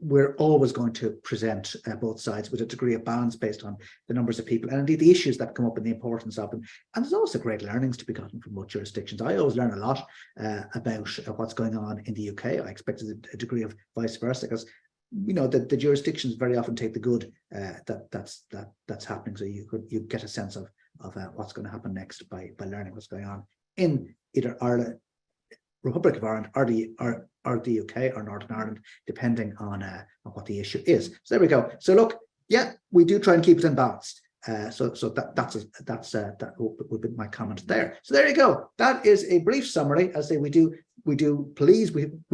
we're always going to present both sides with a degree of balance based on the numbers of people and indeed the issues that come up and the importance of them. And there's also great learnings to be gotten from both jurisdictions. I always learn a lot about what's going on in the UK. I expect a degree of vice versa, because you know the jurisdictions very often take the good that's happening, so you get a sense of what's going to happen next by learning what's going on in either Ireland, Republic of Ireland, or the UK or Northern Ireland, depending on what the issue is. So there we go. So look, yeah, we do try and keep it in balance. So that would be my comment there. So there you go. That is a brief summary. As I say, we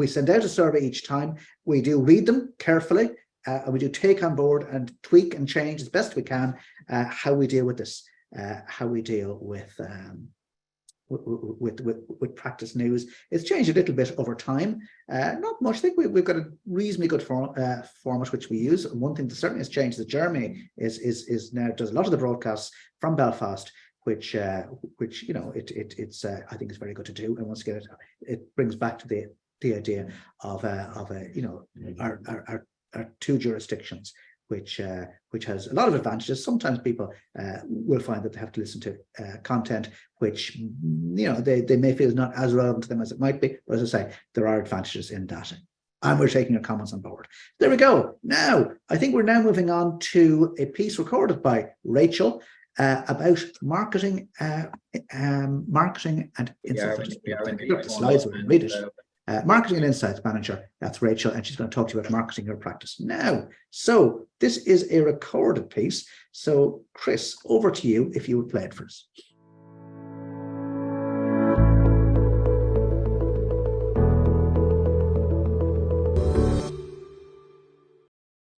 send out a survey each time. We do read them carefully, and we do take on board and tweak and change as best we can how we deal with this, how we deal with Practice News. It's changed a little bit over time, not much. I think we've got a reasonably good format which we use. And one thing that certainly has changed is that Jeremy is now does a lot of the broadcasts from Belfast, which you know it's I think is very good to do. And once again, it brings back to the idea of you know our two jurisdictions, which has a lot of advantages. Sometimes people will find that they have to listen to content which you know they may feel is not as relevant to them as it might be. But as I say, there are advantages in that. And we're taking your comments on board. There we go. Now, I think we're now moving on to a piece recorded by Rachel about marketing, marketing and insights. The slides will read it. Marketing and Insights Manager, that's Rachel, and she's going to talk to you about marketing your practice now. So this is a recorded piece. So Chris, over to you if you would play it for us.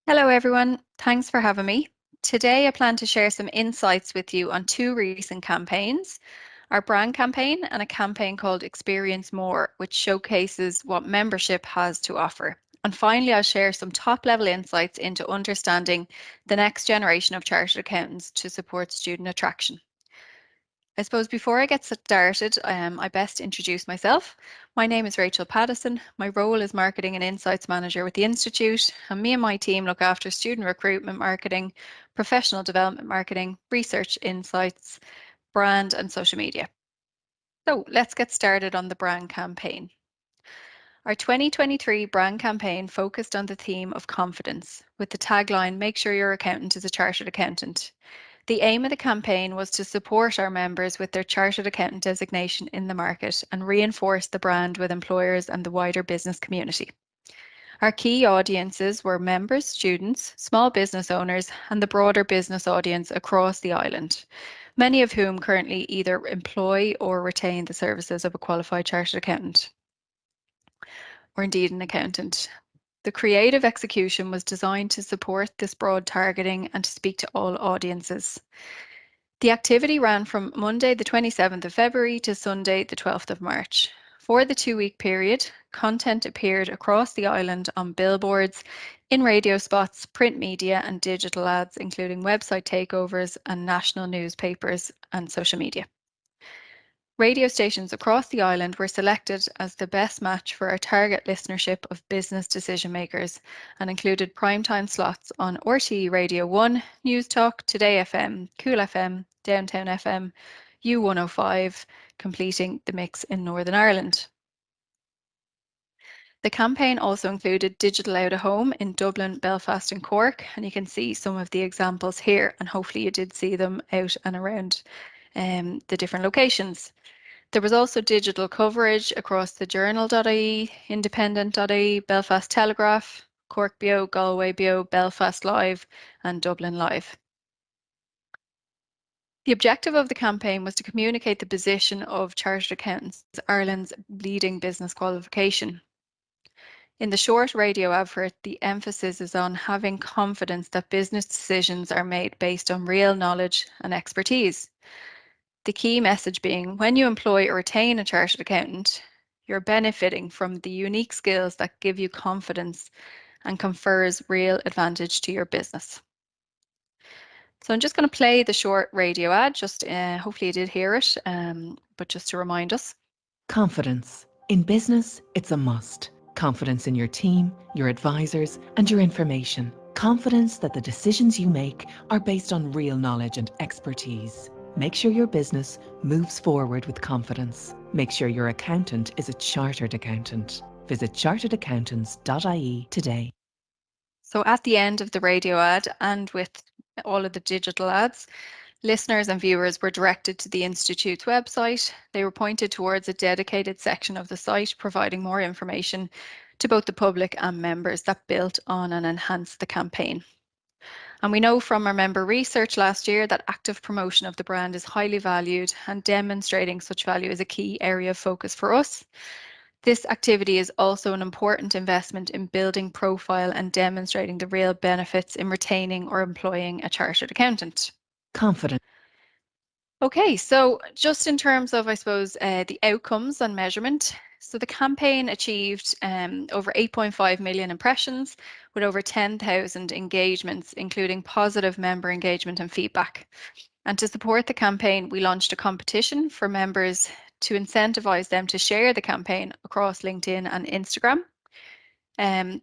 Hello everyone, thanks for having me. Today I plan to share some insights with you on two recent campaigns. Our brand campaign and a campaign called Experience More, which showcases what membership has to offer. And finally, I'll share some top-level insights into understanding the next generation of chartered accountants to support student attraction. I suppose before I get started, I best introduce myself. My name is Rachel Paddison. My role is Marketing and Insights Manager with the Institute, and me and my team look after student recruitment marketing, professional development marketing, research insights, brand and social media. So let's get started on the brand campaign. Our 2023 brand campaign focused on the theme of confidence with the tagline, "Make sure your accountant is a chartered accountant." The aim of the campaign was to support our members with their chartered accountant designation in the market and reinforce the brand with employers and the wider business community. Our key audiences were members, students, small business owners, and the broader business audience across the island, many of whom currently either employ or retain the services of a qualified chartered accountant, or indeed an accountant. The creative execution was designed to support this broad targeting and to speak to all audiences. The activity ran from Monday the 27th of February to Sunday the 12th of March. For the 2-week period, content appeared across the island on billboards, in radio spots, print media and digital ads, including website takeovers and national newspapers and social media. Radio stations across the island were selected as the best match for our target listenership of business decision makers and included primetime slots on RTE Radio 1, News Talk, Today FM, Cool FM, Downtown FM, U105, completing the mix in Northern Ireland. The campaign also included digital out of home in Dublin, Belfast and Cork, and you can see some of the examples here, and hopefully you did see them out and around the different locations. There was also digital coverage across the Journal.ie, Independent.ie, Belfast Telegraph, Cork Bio, Galway Bio, Belfast Live and Dublin Live. The objective of the campaign was to communicate the position of chartered accountants as Ireland's leading business qualification. In the short radio advert, the emphasis is on having confidence that business decisions are made based on real knowledge and expertise. The key message being, when you employ or retain a chartered accountant, you're benefiting from the unique skills that give you confidence and confers real advantage to your business. So I'm just going to play the short radio ad, just hopefully you did hear it, but just to remind us. Confidence. In business, it's a must. Confidence in your team, your advisors, and your information. Confidence that the decisions you make are based on real knowledge and expertise. Make sure your business moves forward with confidence. Make sure your accountant is a chartered accountant. Visit charteredaccountants.ie today. So at the end of the radio ad and with all of the digital ads, listeners and viewers were directed to the Institute's website. They were pointed towards a dedicated section of the site, providing more information to both the public and members that built on and enhanced the campaign. And we know from our member research last year that active promotion of the brand is highly valued, and demonstrating such value is a key area of focus for us. This activity is also an important investment in building profile and demonstrating the real benefits in retaining or employing a chartered accountant. Confident. Okay, so just in terms of, I suppose, the outcomes and measurement. So the campaign achieved over 8.5 million impressions with over 10,000 engagements, including positive member engagement and feedback. And to support the campaign, we launched a competition for members to incentivize them to share the campaign across LinkedIn and Instagram.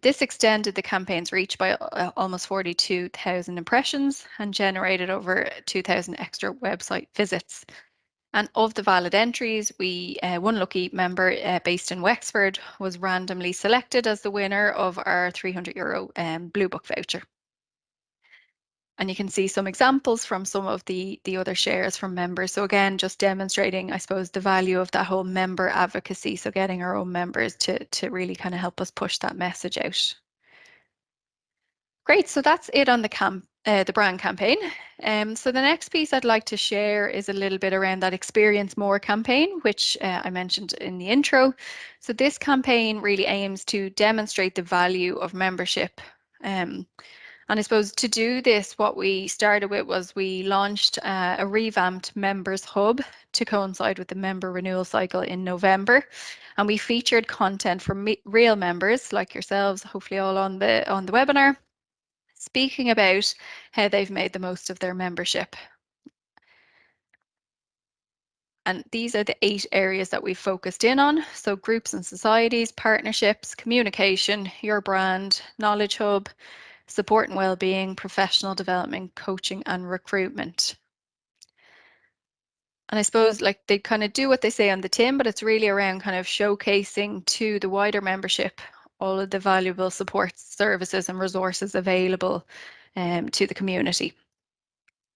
This extended the campaign's reach by almost 42,000 impressions and generated over 2,000 extra website visits. And of the valid entries, one lucky member based in Wexford was randomly selected as the winner of our €300 Blue Book voucher. And you can see some examples from some of the other shares from members. So again, just demonstrating, I suppose, the value of that whole member advocacy. So getting our own members to really kind of help us push that message out. Great, so that's it on the brand campaign. So the next piece I'd like to share is a little bit around that Experience More campaign, which I mentioned in the intro. So this campaign really aims to demonstrate the value of membership. And I suppose to do this, what we started with was we launched a revamped members hub to coincide with the member renewal cycle in November. And we featured content from real members like yourselves, hopefully all on the webinar, speaking about how they've made the most of their membership. And these are the 8 areas that we've focused in on. So groups and societies, partnerships, communication, your brand, knowledge hub, support and well-being, professional development, coaching and recruitment. And I suppose like they kind of do what they say on the tin, but it's really around kind of showcasing to the wider membership all of the valuable support services and resources available to the community.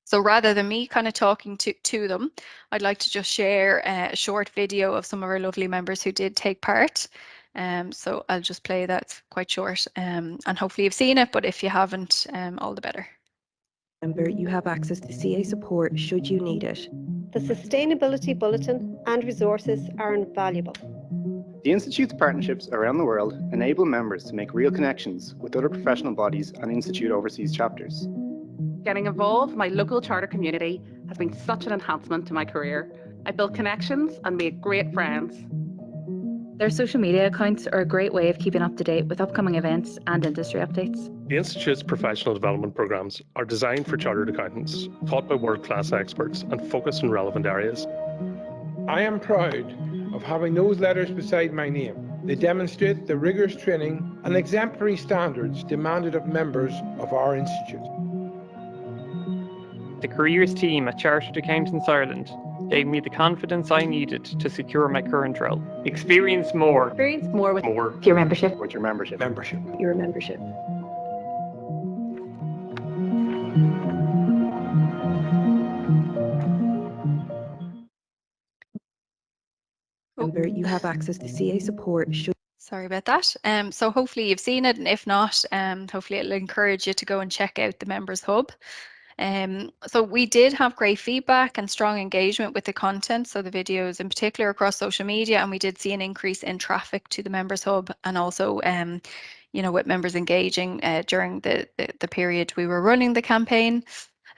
So rather than me kind of talking to them, I'd like to just share a short video of some of our lovely members who did take part. So I'll just play that. It's quite short, and hopefully you've seen it, but if you haven't, all the better. Remember, you have access to CA support should you need it. The Sustainability Bulletin and resources are invaluable. The Institute's partnerships around the world enable members to make real connections with other professional bodies and Institute overseas chapters. Getting involved in my local charter community has been such an enhancement to my career. I built connections and made great friends. Their social media accounts are a great way of keeping up to date with upcoming events and industry updates. The Institute's professional development programmes are designed for chartered accountants, taught by world-class experts and focused on relevant areas. I am proud of having those letters beside my name. They demonstrate the rigorous training and exemplary standards demanded of members of our Institute. The careers team at Chartered Accountants Ireland gave me the confidence I needed to secure my current role. Experience more. Experience more with More. your membership. With your membership. Your membership. Remember, you have access to CA support should. Sorry about that. So hopefully you've seen it, and if not, hopefully it'll encourage you to go and check out the Members Hub. So we did have great feedback and strong engagement with the content, so the videos in particular across social media, and we did see an increase in traffic to the Members Hub, and also with members engaging during the period we were running the campaign.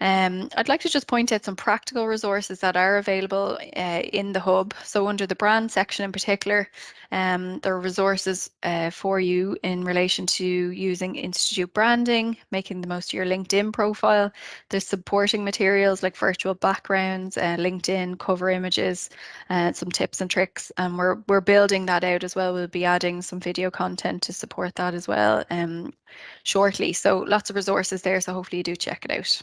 I'd like to just point out some practical resources that are available in the hub. So under the brand section in particular, there are resources for you in relation to using Institute branding, making the most of your LinkedIn profile. There's supporting materials like virtual backgrounds, LinkedIn cover images, some tips and tricks, and we're building that out as well. We'll be adding some video content to support that as well shortly. So lots of resources there, so hopefully you do check it out.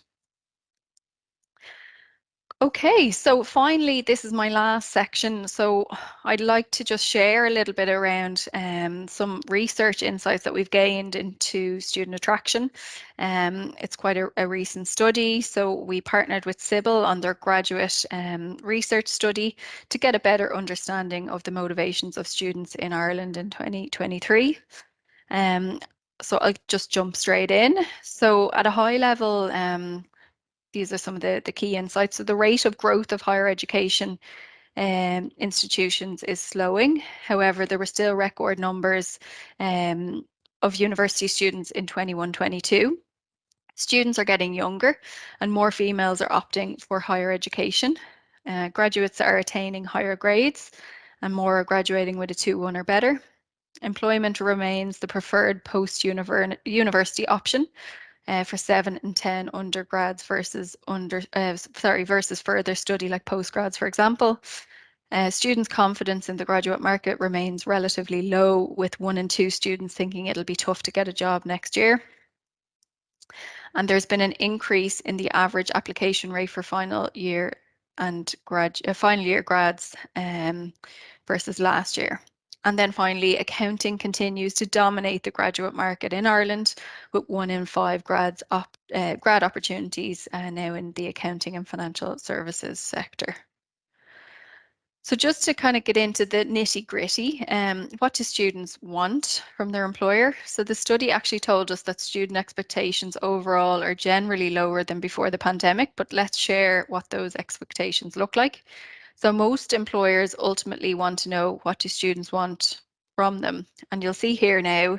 Okay, so finally, this is my last section. So I'd like to just share a little bit around some research insights that we've gained into student attraction. It's quite a recent study. So we partnered with Sybil on their graduate research study to get a better understanding of the motivations of students in Ireland in 2023. So I'll just jump straight in. So at a high level, these are some of the key insights. So the rate of growth of higher education institutions is slowing. However, there were still record numbers of university students in 21-22. Students are getting younger and more females are opting for higher education. Graduates are attaining higher grades and more are graduating with a 2-1 or better. Employment remains the preferred post-university option. For 7 and 10 undergrads versus further study like postgrads, for example. Students' confidence in the graduate market remains relatively low, with 1 in 2 students thinking it'll be tough to get a job next year. And there's been an increase in the average application rate for final year grads versus last year. And then finally, accounting continues to dominate the graduate market in Ireland, with 1 in 5 grad opportunities now in the accounting and financial services sector. So just to kind of get into the nitty gritty, what do students want from their employer? So the study actually told us that student expectations overall are generally lower than before the pandemic, but let's share what those expectations look like. So most employers ultimately want to know, what do students want from them? And you'll see here now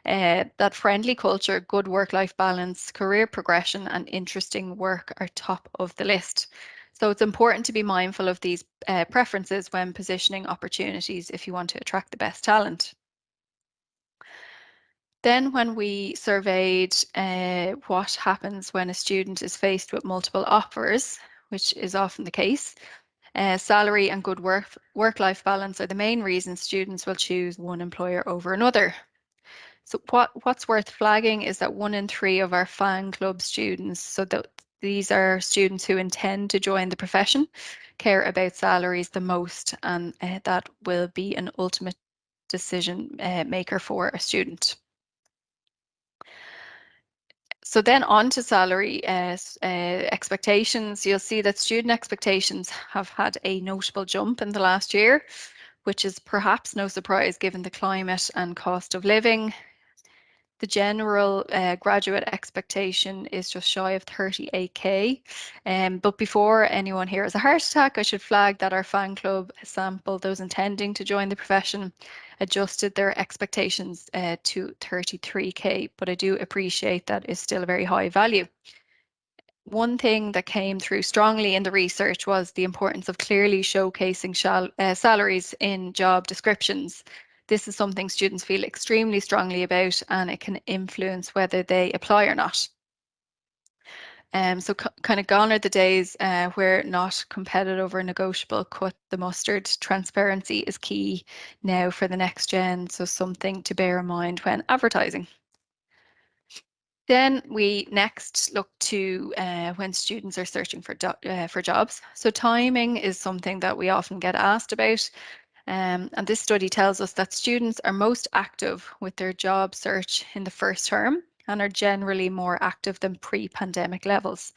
that friendly culture, good work-life balance, career progression and interesting work are top of the list. So it's important to be mindful of these preferences when positioning opportunities if you want to attract the best talent. Then when we surveyed what happens when a student is faced with multiple offers, which is often the case, salary and good work-life balance are the main reasons students will choose one employer over another. So what's worth flagging is that 1 in 3 of our fan club students, so these are students who intend to join the profession, care about salaries the most, and that will be an ultimate decision maker for a student. So then on to salary expectations. You'll see that student expectations have had a notable jump in the last year, which is perhaps no surprise given the climate and cost of living. The general graduate expectation is just shy of 38k. But before anyone here has a heart attack, I should flag that our fan club sample, those intending to join the profession, adjusted their expectations to 33k, but I do appreciate that is still a very high value. One thing that came through strongly in the research was the importance of clearly showcasing salaries in job descriptions. This is something students feel extremely strongly about, and it can influence whether they apply or not. So kind of gone are the days where not competitive or negotiable cut the mustard. Transparency is key now for the next gen, so something to bear in mind when advertising. Then we next look to when students are searching for jobs. So timing is something that we often get asked about. And this study tells us that students are most active with their job search in the first term and are generally more active than pre-pandemic levels.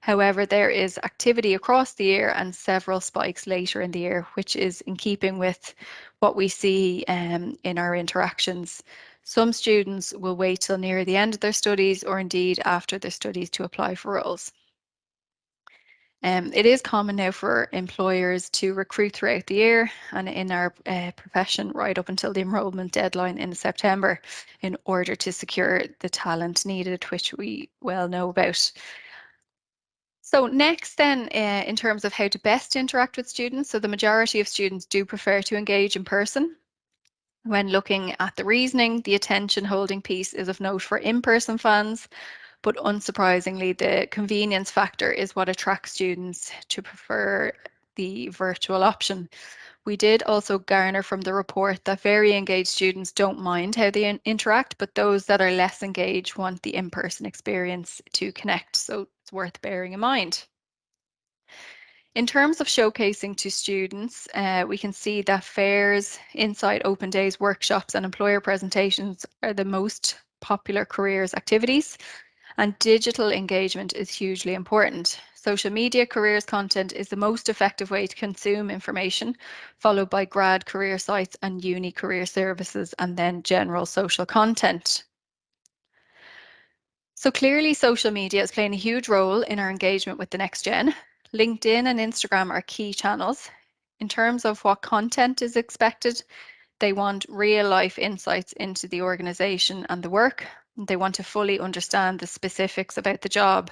However, there is activity across the year and several spikes later in the year, which is in keeping with what we see in our interactions. Some students will wait till near the end of their studies or indeed after their studies to apply for roles. It is common now for employers to recruit throughout the year, and in our profession right up until the enrolment deadline in September, in order to secure the talent needed, which we well know about. So next then, in terms of how to best interact with students, so the majority of students do prefer to engage in person. When looking at the reasoning, the attention holding piece is of note for in-person fans, but unsurprisingly, the convenience factor is what attracts students to prefer the virtual option. We did also garner from the report that very engaged students don't mind how they interact, but those that are less engaged want the in-person experience to connect, so it's worth bearing in mind. In terms of showcasing to students, we can see that fairs, Insight Open Days, workshops and employer presentations are the most popular careers activities, and digital engagement is hugely important. Social media careers content is the most effective way to consume information, followed by grad career sites and uni career services, and then general social content. So clearly social media is playing a huge role in our engagement with the next gen. LinkedIn and Instagram are key channels. In terms of what content is expected, they want real life insights into the organization and the work. They want to fully understand the specifics about the job.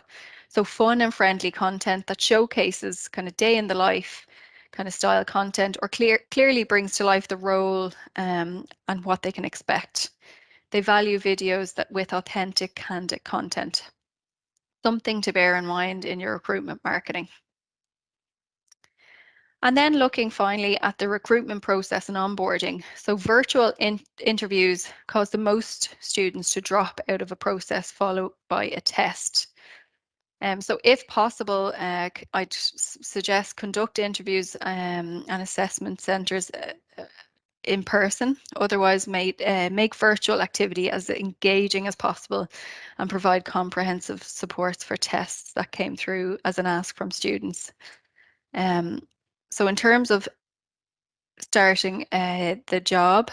So fun and friendly content that showcases kind of day in the life kind of style content, or clearly brings to life the role and what they can expect. They value videos that with authentic, candid content. Something to bear in mind in your recruitment marketing. And then looking finally at the recruitment process and onboarding. So virtual interviews cause the most students to drop out of a process followed by a test. So if possible, I'd suggest conduct interviews and assessment centres in person. Otherwise, make virtual activity as engaging as possible and provide comprehensive supports for tests that came through as an ask from students. So in terms of starting the job,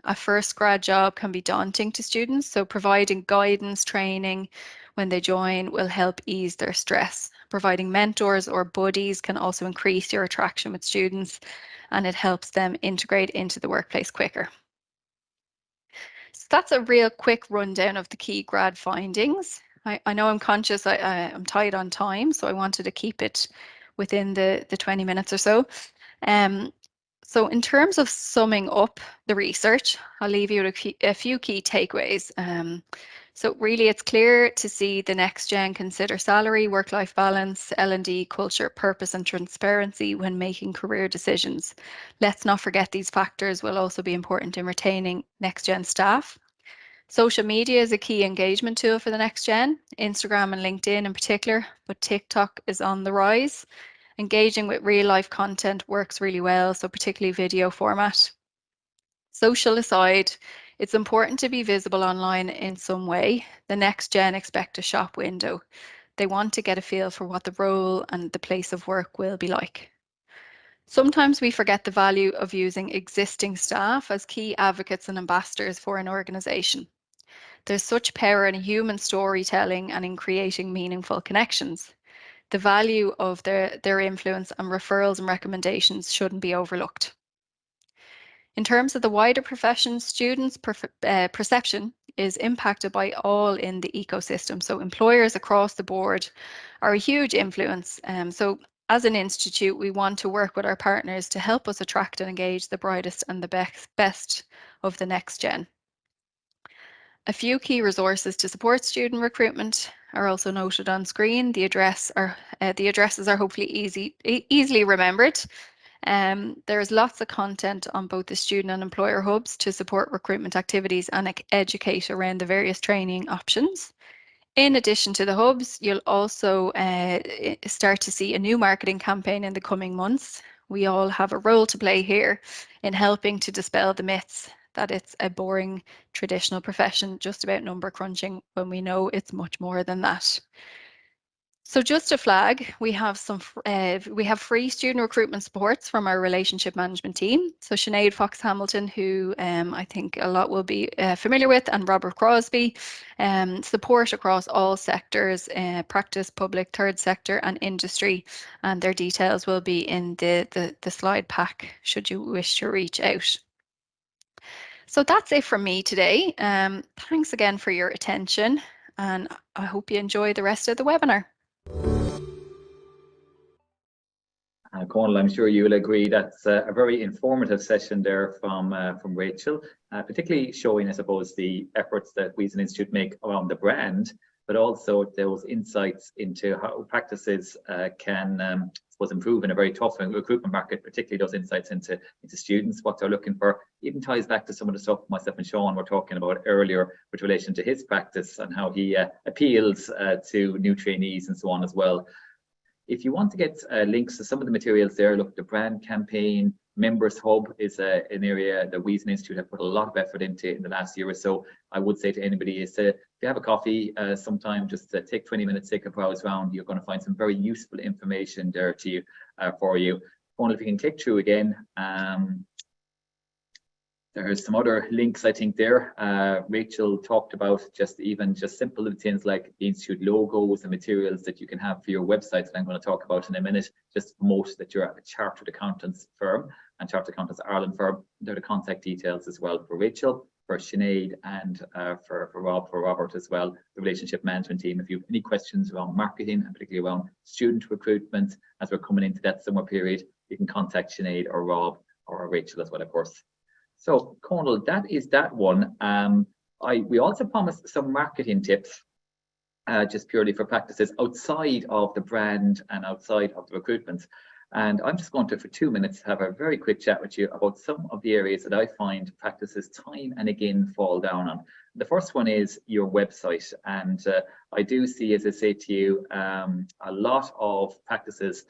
a first grad job can be daunting to students. So providing guidance, training when they join will help ease their stress. Providing mentors or buddies can also increase your attraction with students, and it helps them integrate into the workplace quicker. So that's a real quick rundown of the key grad findings. I know I'm conscious I'm tight on time, so I wanted to keep it within the 20 minutes or so. So in terms of summing up the research, I'll leave you with a few key takeaways. So really it's clear to see the next gen consider salary, work-life balance, L&D, culture, purpose and transparency when making career decisions. Let's not forget these factors will also be important in retaining next gen staff. Social media is a key engagement tool for the next gen, Instagram and LinkedIn in particular, but TikTok is on the rise. Engaging with real life content works really well, so particularly video format. Social aside, it's important to be visible online in some way. The next gen expect a shop window. They want to get a feel for what the role and the place of work will be like. Sometimes we forget the value of using existing staff as key advocates and ambassadors for an organisation. There's such power in human storytelling and in creating meaningful connections. The value of their influence and referrals and recommendations shouldn't be overlooked. In terms of the wider profession, students' perception is impacted by all in the ecosystem. So employers across the board are a huge influence. So as an institute, we want to work with our partners to help us attract and engage the brightest and the best of the next gen. A few key resources to support student recruitment are also noted on screen. The addresses are hopefully easily remembered. There is lots of content on both the student and employer hubs to support recruitment activities and educate around the various training options. In addition to the hubs, you'll also start to see a new marketing campaign in the coming months. We all have a role to play here in helping to dispel the myths that it's a boring traditional profession just about number crunching, when we know it's much more than that. So just a flag, we have free student recruitment supports from our relationship management team. So Sinead Fox-Hamilton, who I think a lot will be familiar with, and Robert Crosby, support across all sectors, practice, public, third sector and industry. And their details will be in the slide pack should you wish to reach out. So that's it from me today. Thanks again for your attention, and I hope you enjoy the rest of the webinar. Conal, I'm sure you will agree that's a very informative session there from Rachel, particularly showing, I suppose, the efforts that we as an institute make around the brand, but also those insights into how practices can, I suppose, improve in a very tough recruitment market, particularly those insights into students, what they're looking for. Even ties back to some of the stuff myself and Seán were talking about earlier with relation to his practice and how he appeals to new trainees and so on as well. If you want to get links to some of the materials there, look, the brand campaign, Members Hub is an area that we as an institute have put a lot of effort into in the last year or so. I would say to anybody is if you have a coffee sometime, just take 20 minutes, take a browse around. You're going to find some very useful information there to you, for you. Only if you can click through again. There's some other links, I think, there. Rachel talked about just simple things like the institute logos and materials that you can have for your websites that I'm going to talk about in a minute. Just to promote that you're a chartered accountants firm and Chartered Accountants Ireland firm. There are the contact details as well for Rachel, for Sinead, and for Robert as well, the relationship management team. If you have any questions around marketing and particularly around student recruitment as we're coming into that summer period, you can contact Sinead or Rob or Rachel as well, of course. So, Conal, that is that one. We also promised some marketing tips, just purely for practices outside of the brand and outside of the recruitment. And I'm just going to, for 2 minutes, have a very quick chat with you about some of the areas that I find practices time and again fall down on. The first one is your website. And I do see, as I say to you, a lot of practices.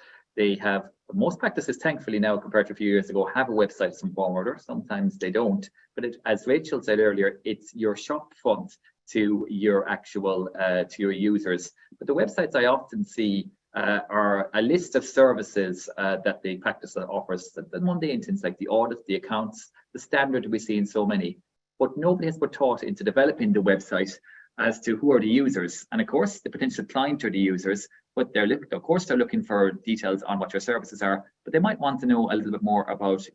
Most practices, thankfully now compared to a few years ago, have a website of some form or other. Sometimes they don't. But as Rachel said earlier, it's your shop front to your actual, to your users. But the websites I often see are a list of services that the practice offers. The mundane things like the audit, the accounts, the standard we see in so many. But nobody has put thought into developing the website as to who are the users. And of course, the potential client are the users. But they're looking for details on what your services are, but they might want to know a little bit more about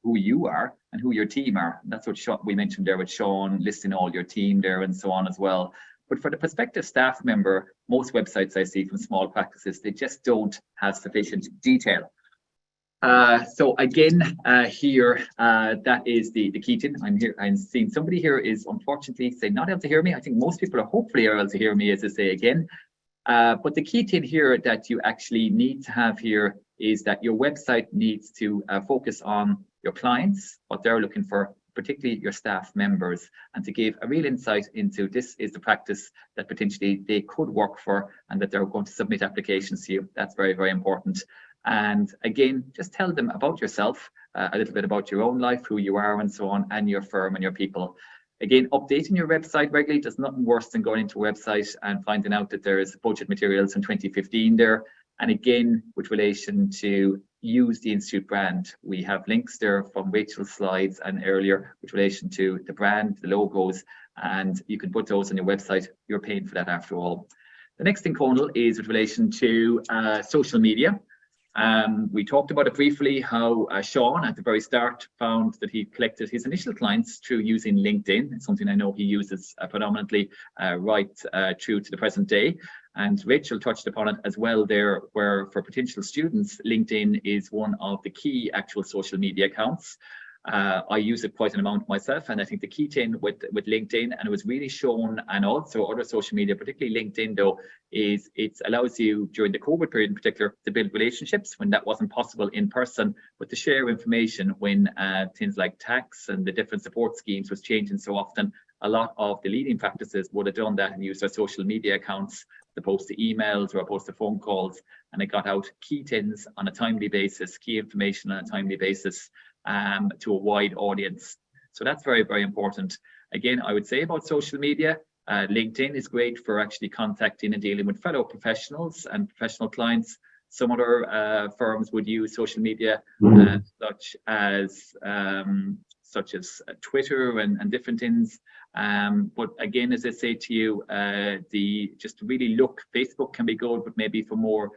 who you are and who your team are. And that's what we mentioned there with Seán, listing all your team there and so on as well. But for the prospective staff member, most websites I see from small practices, they just don't have sufficient detail. So again, here, that is the key thing. I'm seeing somebody here is unfortunately not able to hear me. I think most people are hopefully able to hear me, as I say again. But the key thing here that you actually need to have here is that your website needs to focus on your clients, what they're looking for, particularly your staff members, and to give a real insight into this is the practice that potentially they could work for and that they're going to submit applications to you. That's very, very important. And again, just tell them about yourself, a little bit about your own life, who you are and so on, and your firm and your people. Again, updating your website regularly. There's nothing worse than going into a website and finding out that there is budget materials in 2015 there. And again, with relation to use the Institute brand, we have links there from Rachel's slides and earlier with relation to the brand, the logos, and you can put those on your website. You're paying for that after all. The next thing, Conal, is with relation to social media. We talked about it briefly, how Seán at the very start found that he collected his initial clients through using LinkedIn. It's something I know he uses predominantly right through to the present day. And Rachel touched upon it as well there, where for potential students, LinkedIn is one of the key actual social media accounts. I use it quite an amount myself, and I think the key thing with LinkedIn, and it was really shown, and also other social media, particularly LinkedIn though, is it allows you during the COVID period in particular to build relationships when that wasn't possible in person, but to share information when things like tax and the different support schemes was changing so often. A lot of the leading practices would have done that and used their social media accounts as opposed to emails or opposed to phone calls, and it got out key things on a timely basis, key information on a timely basis to a wide audience. So that's very, very important. Again, I would say about social media, LinkedIn is great for actually contacting and dealing with fellow professionals and professional clients. Some other firms would use social media such as Twitter and different things. But again, as I say to you, just really look, Facebook can be good, but maybe for more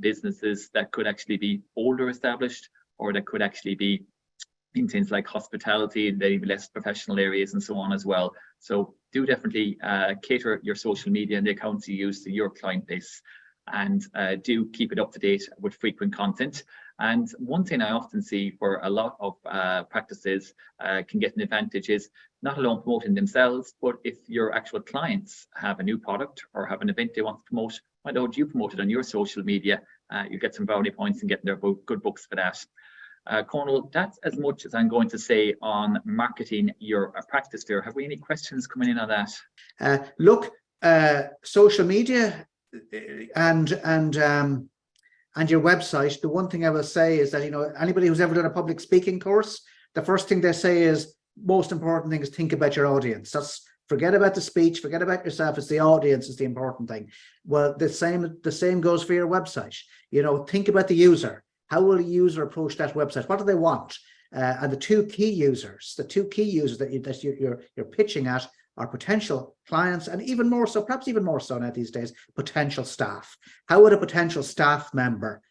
businesses that could actually be older established, or that could actually be in things like hospitality and maybe less professional areas and so on as well. So do definitely cater your social media and the accounts you use to your client base, and do keep it up to date with frequent content. And one thing I often see where a lot of practices can get an advantage is not alone promoting themselves, but if your actual clients have a new product or have an event they want to promote, why don't you promote it on your social media? You get some brownie points and getting their good books for that. Conal, that's as much as I'm going to say on marketing your practice there. Have we any questions coming in on that? Look, social media and your website, the one thing I will say is that, you know, anybody who's ever done a public speaking course, the first thing they say is, most important thing is think about your audience. That's, forget about the speech, forget about yourself. It's the audience is the important thing. Well, the same goes for your website. You know, think about the user. How will a user approach that website? What do they want? And the two key users that you're pitching at are potential clients, and even more so, perhaps even more so now these days, potential staff. How would a potential staff member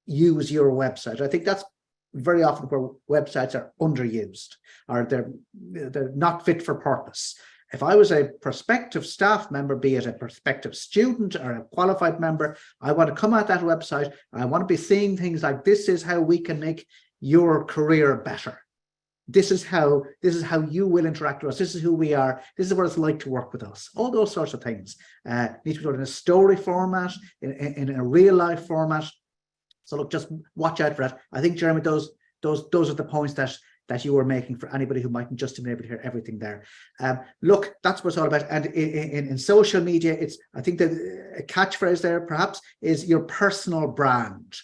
use your website? I think that's very often where websites are underused, or they're not fit for purpose. If I was a prospective staff member, be it a prospective student or a qualified member, I want to come at that website. I want to be seeing things like, this is how we can make your career better. This is how you will interact with us. This is who we are. This is what it's like to work with us. All those sorts of things need to be done in a story format, in a real life format. So look, just watch out for that. I think, Jeremy, those are the points that you were making for anybody who mightn't just be able to hear everything there. Look, that's what it's all about. And in social media, I think that a catchphrase there perhaps is your personal brand.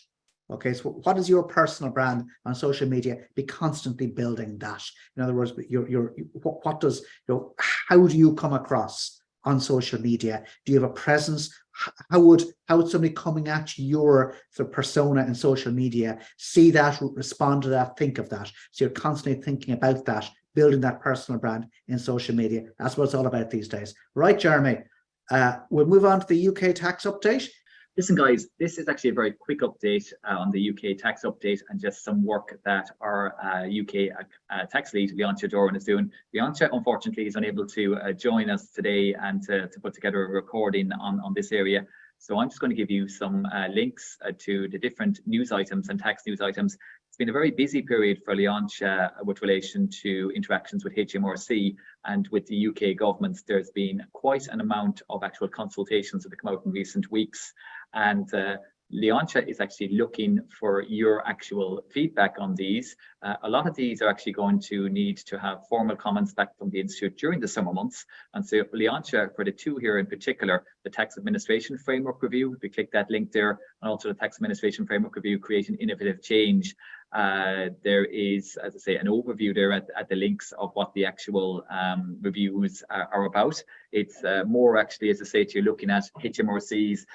Okay, so what is your personal brand on social media? Be constantly building that. In other words, how do you come across on social media? Do you have a presence? How would somebody coming at your persona in social media see that, respond to that, think of that? So you're constantly thinking about that, building that personal brand in social media. That's what it's all about these days. Right, Jeremy? We'll move on to the UK tax update. Listen, guys, this is actually a very quick update on the UK tax update and just some work that our UK tax lead, Leontia Doran, is doing. Leontia, unfortunately, is unable to join us today and to put together a recording on this area. So I'm just going to give you some links to the different news items and tax news items. It's been a very busy period for Leontia with relation to interactions with HMRC and with the UK government. There's been quite an amount of actual consultations that have come out in recent weeks. And Leontia is actually looking for your actual feedback on these. A lot of these are actually going to need to have formal comments back from the Institute during the summer months. And so Leontia, for the two here in particular, the Tax Administration Framework Review, if you click that link there, and also the Tax Administration Framework Review, Creating Innovative Change. There is, as I say, an overview there at the links of what the actual reviews are about. It's more actually, as I say, to you, looking at HMRC's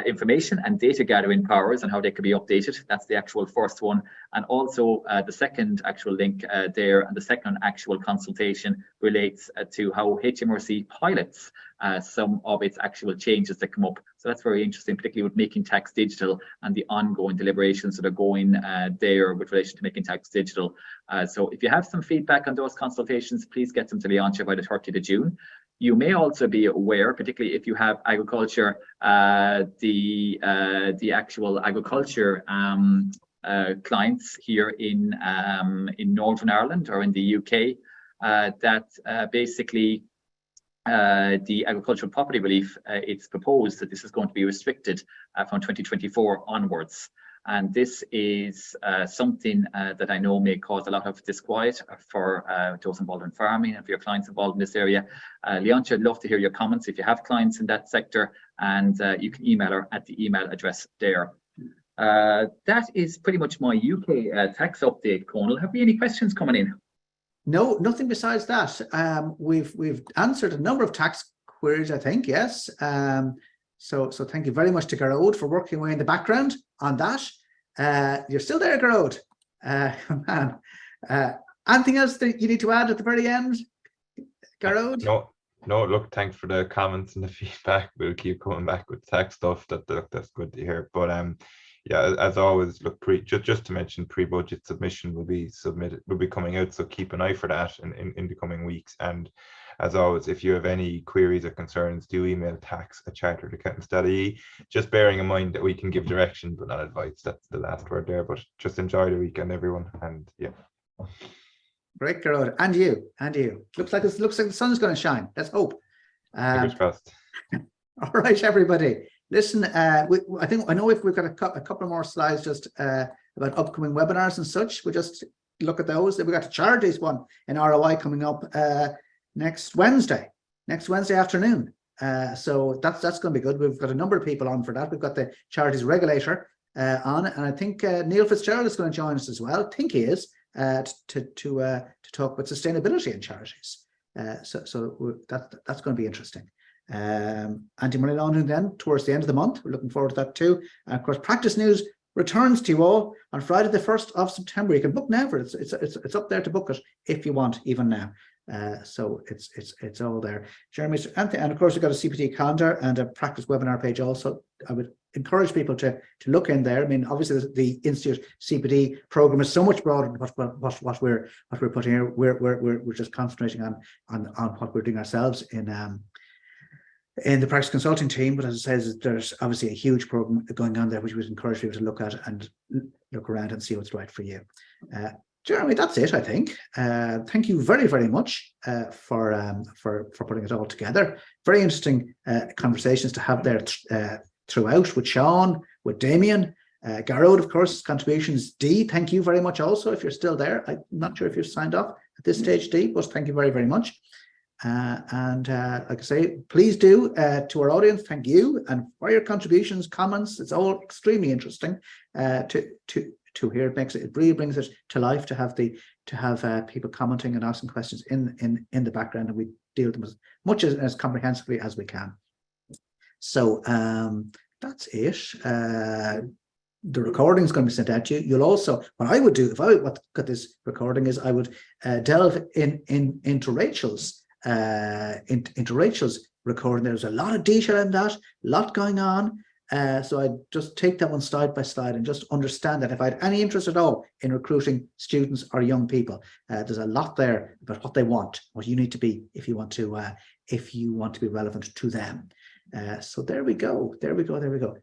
information and data gathering powers and how they can be updated. That's the actual first one. And also the second actual link there, and the second actual consultation relates to how HMRC pilots some of its actual changes that come up. So that's very interesting, particularly with making tax digital and the ongoing deliberations that are going there with relation to making tax digital. So if you have some feedback on those consultations, please get them to Leontia by the 30th of June. You may also be aware, particularly if you have agriculture, the actual agriculture clients here in Northern Ireland or in the UK, that basically the agricultural property relief, it's proposed that this is going to be restricted from 2024 onwards. And this is something that I know may cause a lot of disquiet for those involved in farming and for your clients involved in this area. Leontia, I'd love to hear your comments if you have clients in that sector, and you can email her at the email address there. That is pretty much my UK tax update, Conal. Have we any questions coming in? No, nothing besides that. We've answered a number of tax queries, I think, yes. So thank you very much to Garrod for working away in the background on that. You're still there, Garrod. Man. Anything else that you need to add at the very end, Garrod? No, look, thanks for the comments and the feedback. We'll keep coming back with tax stuff. That's good to hear. But yeah, as always, look, just to mention, pre-budget submission will be coming out, so keep an eye for that in the coming weeks. And as always, if you have any queries or concerns, do email tax@charteredaccountants.ie. Just bearing in mind that we can give direction but not advice. That's the last word there. But just enjoy the weekend, everyone, and yeah. Great, Garrod, and you. Looks like the sun's going to shine. Let's hope. Fingers crossed. All right, everybody. Listen, I know if we've got a couple more slides just about upcoming webinars and such. We'll just look at those. We've got the Charities one in ROI coming up next Wednesday afternoon. So that's going to be good. We've got a number of people on for that. We've got the Charities regulator on, and I think Neil Fitzgerald is going to join us as well. I think he is to talk about sustainability in charities. So that's going to be interesting. Anti-money laundering then towards the end of the month. We're looking forward to that too. And of course, Practice News returns to you all on Friday the 1st of September. You can book now for it. It's up there to book it if you want, even now. So it's all there. Jeremy, and of course we've got a CPT calendar and a practice webinar page also. I would encourage people to look in there. I mean, obviously the Institute CPD program is so much broader than what we're putting here. We're just concentrating on what we're doing ourselves in the practice consulting team. But as I say, there's obviously a huge program going on there, which we would encourage people to look at and look around and see what's right for you. Jeremy, that's it, I think. Thank you very, very much for putting it all together. Very interesting conversations to have there throughout with Seán, with Damien, Garrod, of course, contributions. Dee, thank you very much also, if you're still there. I'm not sure if you've signed off at this stage, Dee, but thank you very, very much. And like I say, please do to our audience, thank you, and for your contributions, comments. It's all extremely interesting to hear. It really brings it to life to have people commenting and asking questions in the background, and we deal with them as much as comprehensively as we can. So that's it. The recording is going to be sent out to you. You'll also, what I would do if I got this recording is I would delve into Rachel's recording. There's a lot of detail in that, a lot going on. So I'd just take that one slide by slide and just understand that if I had any interest at all in recruiting students or young people, there's a lot there about what they want, what you need to be if you want to be relevant to them. So there we go.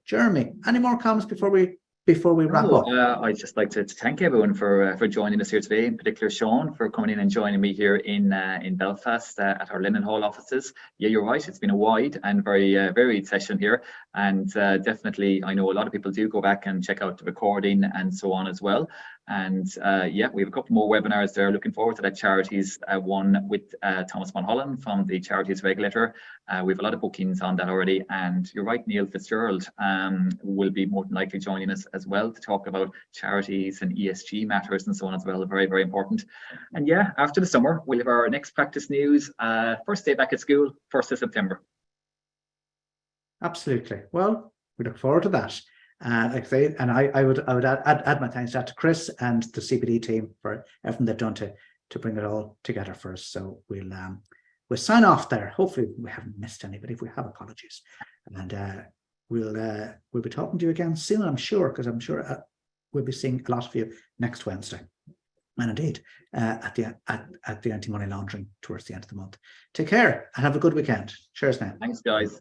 Jeremy, any more comments before we before we wrap up? I'd just like to thank everyone for joining us here today, in particular Seán for coming in and joining me here in Belfast at our Lennon Hall offices. Yeah, you're right. It's been a wide and very varied session here, and definitely I know a lot of people do go back and check out the recording and so on as well. And yeah, we have a couple more webinars there. Looking forward to that charities one with Thomas Van Hollen from the Charities Regulator. We have a lot of bookings on that already. And you're right, Neil Fitzgerald will be more than likely joining us as well to talk about charities and ESG matters and so on as well. Very, very important. And yeah, after the summer, we'll have our next practice news. First day back at school, 1st of September. Absolutely. Well, we look forward to that. Like I say, and I would add my thanks to Chris and the CPD team for everything they've done to bring it all together for us. So we'll sign off there. Hopefully we haven't missed anybody. If we have, apologies. And we'll be talking to you again soon, I'm sure, because I'm sure we'll be seeing a lot of you next Wednesday. And indeed, at the anti-money laundering towards the end of the month. Take care and have a good weekend. Cheers now. Thanks, guys.